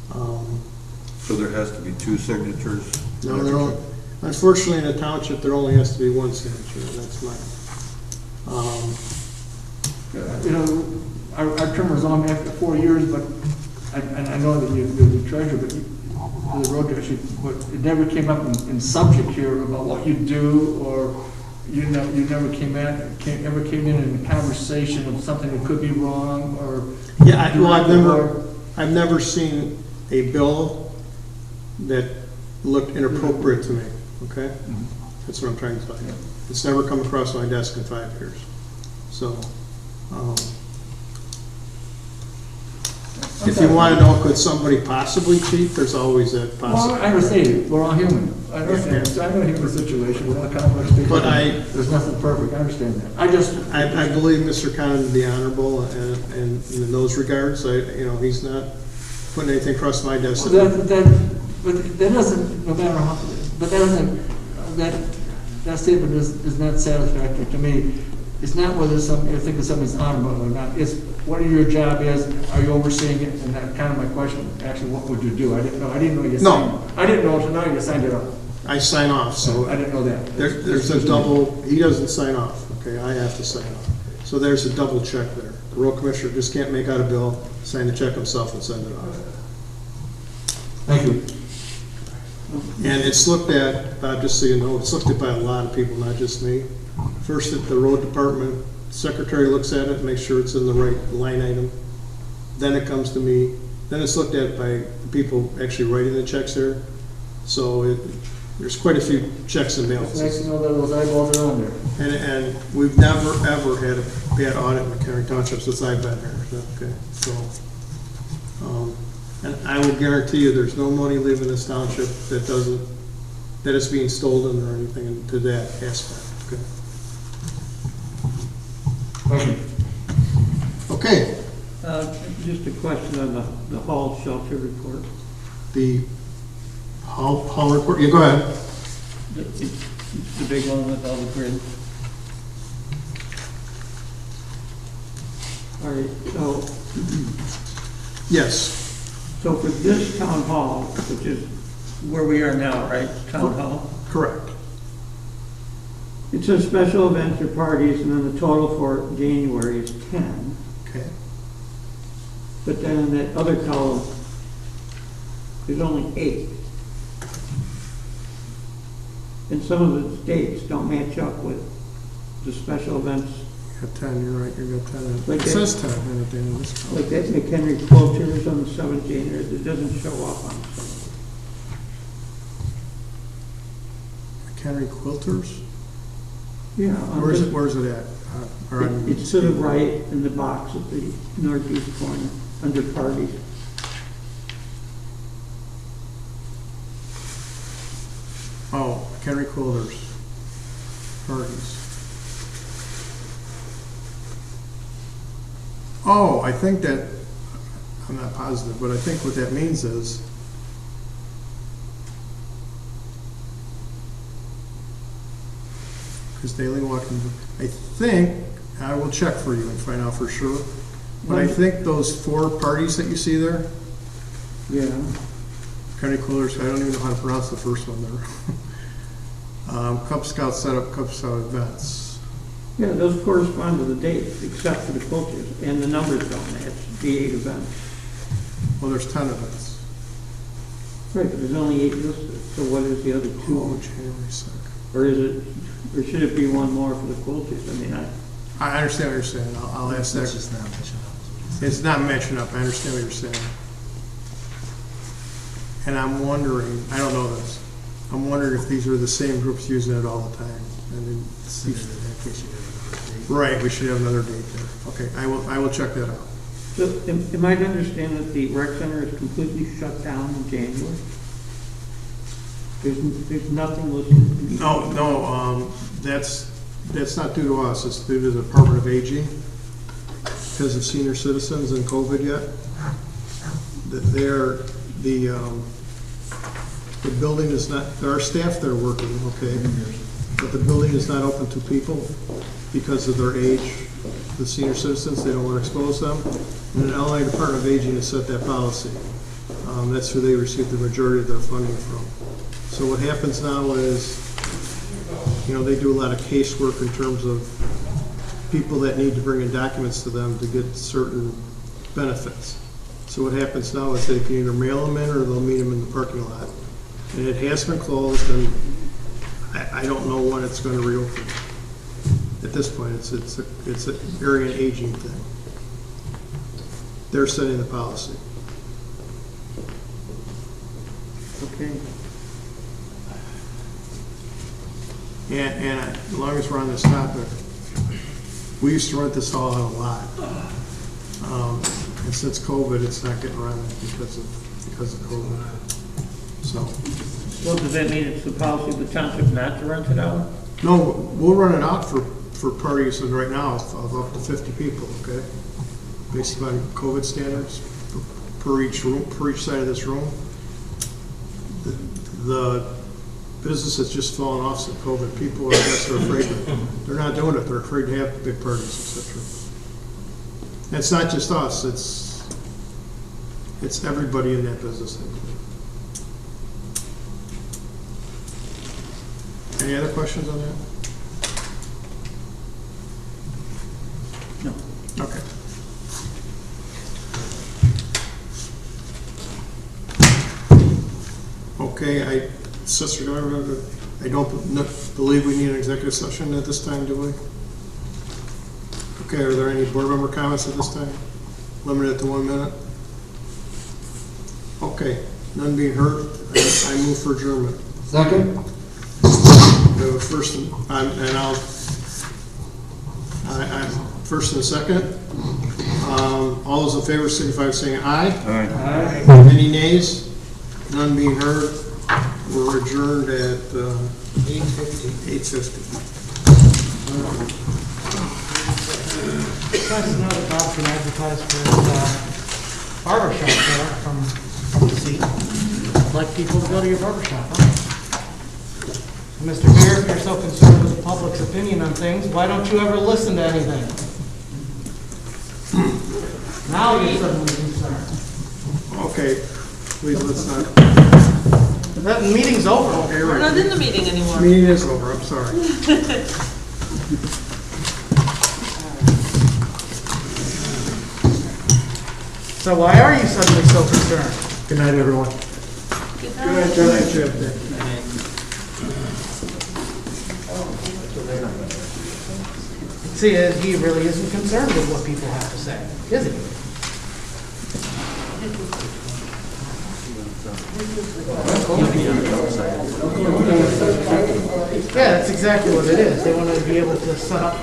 So there has to be 2 signatures? No, there don't. Unfortunately, in a township, there only has to be 1 signature. That's mine. Our term was on after 4 years, but I know that you're the treasurer, but the road actually, but it never came up in subject here about what you do, or you never came in a conversation of something that could be wrong, or. Yeah, I've never seen a bill that looked inappropriate to me, okay? That's what I'm trying to tell you. It's never come across my desk in 5 years. So, if you want to know, could somebody possibly cheat, there's always that Well, possibility. I understand, we're all human. I understand, I know human situation, we're all complex people. But There's nothing perfect, I understand that. I believe Mr. Condon to be honorable and in those regards. He's not putting anything across my desk. But that doesn't, no matter how, but that doesn't, that statement is not satisfactory to me. It's not whether you're thinking something's honorable or not, it's what your job is, are you overseeing it, and that kind of my question, actually, what would you do? I didn't know you signed. No. I didn't know until now you signed it up. I sign off, so. I didn't know that. There's a double, he doesn't sign off, okay, I have to sign off. So there's a double check there. The road commissioner just can't make out a bill, sign the check himself and send it off. Thank you. And it's looked at, just so you know, it's looked at by a lot of people, not just me. First at the road department, secretary looks at it, makes sure it's in the right line item. Then it comes to me. Then it's looked at by the people actually writing the checks there. So there's quite a few checks and balances. It's nice to know that those eyeballs are on there. And we've never, ever had a bad audit in McHenry Township since I've been here. Okay, so, and I will guarantee you there's no money leaving this township that is being stolen or anything to that aspect. Okay. Thank you. Okay. Just a question on the hall shelter report. The hall report, yeah, go ahead. It's the big one with all the grids. All right, so. Yes. So for this town hall, which is where we are now, right, town hall? Correct. It says special events or parties, and then the total for January is 10. Okay. But then in that other column, there's only 8. And some of the dates don't match up with the special events. You got 10, you're right, you got 10. Like It says 10 at the end of this column. Like that McHenry Quilters on the 7th January, it doesn't show up on some. McHenry Quilters? Yeah. Where's it at? It's to the right in the box at the northeast corner, under parties. Oh, McHenry Quilters. Parties. Oh, I think that, I'm not positive, but I think what that means is because daily walking, I think, I will check for you and find out for sure, but I think those 4 parties that you see there, yeah, McHenry Quilters, I don't even know how to pronounce the first one there. Cub Scout setup, Cub Scout events. Yeah, those correspond to the dates, except for the quilters, and the numbers don't match, the 8 events. Well, there's 10 events. Right, but there's only 8 listed, so what is the other 2? Oh, January 2nd. Or should it be one more for the quilters? I mean, I understand what you're saying. I'll ask that. It's not matching up. I understand what you're saying. And I'm wondering, I don't know this, I'm wondering if these are the same groups using it all the time. And then right, we should have another date there. Okay, I will check that out. So am I to understand that the rec center is completely shut down in January? There's nothing listed? No, that's not due to us. It's due to the Department of Aging because of senior citizens and COVID yet. The building is not, there are staff that are working, okay, but the building is not open to people because of their age. The senior citizens, they don't want to expose them. And the LA Department of Aging has set that policy. That's who they receive the majority of their funding from. So what happens now is, they do a lot of casework in terms of people that need to bring in documents to them to get certain benefits. So what happens now is they can either mail them in or they'll meet them in the parking lot. And it has been closed, and I don't know when it's going to reopen. At this point, it's an area aging thing. They're setting the policy. Okay. And as long as we're on this topic, we used to rent this hall out a lot. And since COVID, it's not getting rented because of COVID. So, Well, does that mean it's the policy of the township not to rent it out? no, we'll run it out for parties and right now of up to 50 people, okay? Based on COVID standards per each room, per each side of this room. The business has just fallen off since COVID. People, I guess, are afraid. They're not doing it. They're afraid to have big parties, etc. And it's not just us. It's everybody in that business. I believe. Any other questions on that? No. Okay. Okay, Sister, I don't believe we need an executive session at this time, do we? Okay, are there any board member comments at this time? Limited to 1 minute? Okay, none being heard, I move for adjournment. Second? We have a first and I'm first and a second. All those in favor signify by saying aye. Aye. Any nays? None being heard. We're adjourned at 8:50. It's nice to know that Bob can advertise for his barber shop there from the seat. I'd like people to go to your barber shop, huh? Mr. Mayor, if you're so concerned with the public's opinion on things, why don't you ever listen to anything? Now you're suddenly concerned. Okay, please let's not. That meeting's over. Okay, We're not in the meeting anymore. Meeting is over, I'm sorry. So why are you suddenly so concerned? Good night, everyone. Good Good night, Chip. See, he really isn't concerned with what people have to say, is he? Yeah, that's exactly what it is. They want to be able to set up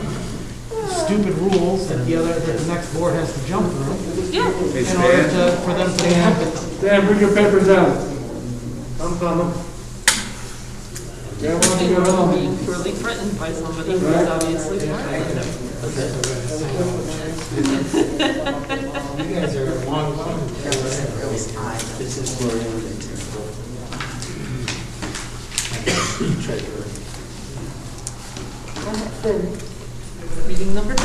stupid rules that the next board has to jump through Yeah. in order for them to have it. Dan, bring your papers down. I'm coming. Dan, why don't you go home? Being poorly threatened by somebody who's obviously threatening them. You guys are long. This is for Reading number 2.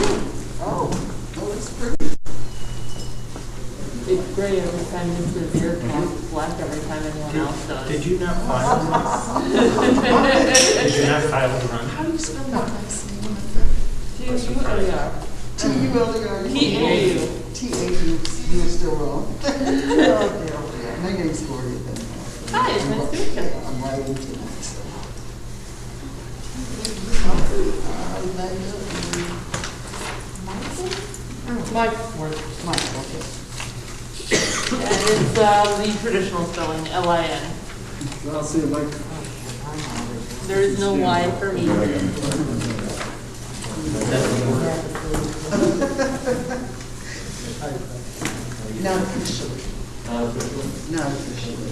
It's gray every time Mr. Beer talks, black every time anyone else does. Did you not file this? Did you not file the run? How do you spell that last name? T-U-L-E-R. T-U-L-E-R. T-A-U. T-A-U. You were still wrong. Okay. My name's Gloria. Hi, it's nice to meet you. I'm writing tonight. Mike. Mike, okay. And it's the traditional spelling, L-I-N. I'll see you, Mike. There is no Y for me. Not officially. Not officially.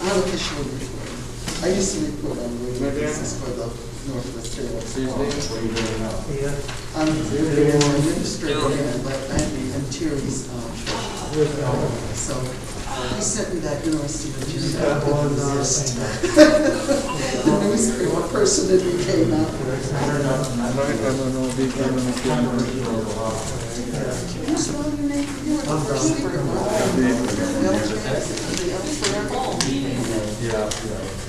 Unofficially. I used to report on radio business for the Northwest Railroad. I'm the administrator but I'm Terry's treasurer. So he sent me that interesting agenda. The newspaper person that we came out. Who's wrong your name? You were the first speaker, right? Yeah.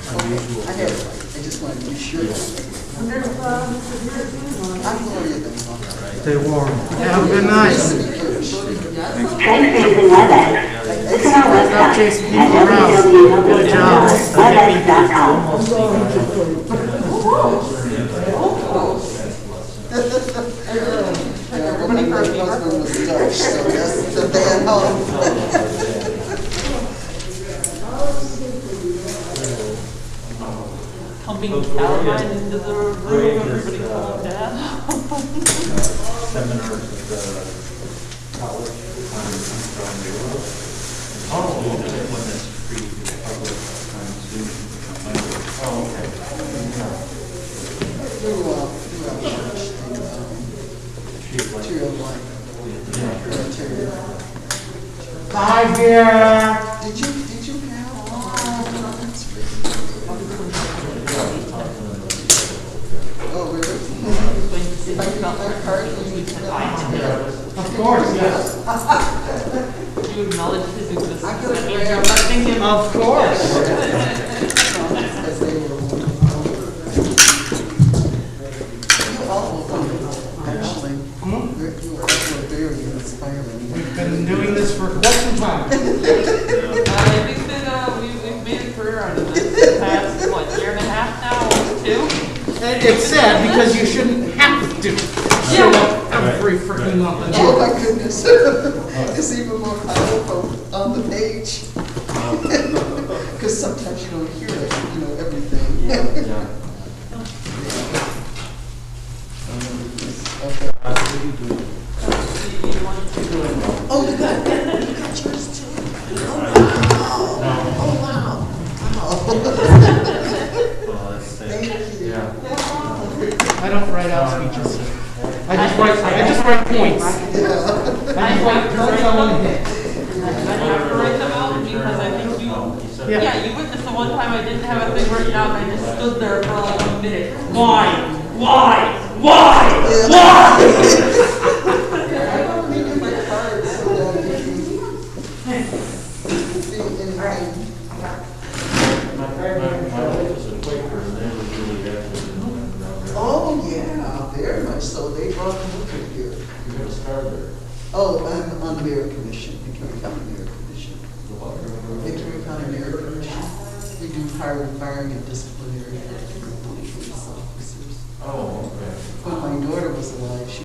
I had it right. just wanted to be sure. I'm Gloria then. Stay warm. Have a good night. Thanks for using WebEx. Visit our website at www.webex.com. Everybody my husband was Dutch, so that's the band home. Pumping calamine into the room, everybody calm down. Seminars at the college. Bye, dear. Did you have? Oh, really? If I could get that card, would you send it? Of course, yes. You acknowledge his existence. I could have That means you're not thinking. Of course. As they were. You all will come, actually. You were also very inspiring. We've been doing this for quite some time. I think that we've made a career out of this the past, what, year and a half now, almost 2? It's sad because you shouldn't have to show up every freaking month. Oh my goodness. It's even more powerful on the page. Because sometimes you don't hear it, everything. Okay. Oh, you got yours too? Oh, wow. Thank you. I don't write out speeches. I just write points. I just write points I want to hit. I have to write them out because I think you witnessed the one time I didn't have a thing written out and I just stood there for like a minute. Why? Oh, yeah, very much so. They brought them over here. You're going to start there. Oh, I'm on the Mayor Commission, McHenry County Mayor Commission. McHenry County Mayor Commission. We do hiring, firing, and disciplinary for police officers. Oh, okay. When my daughter was alive, she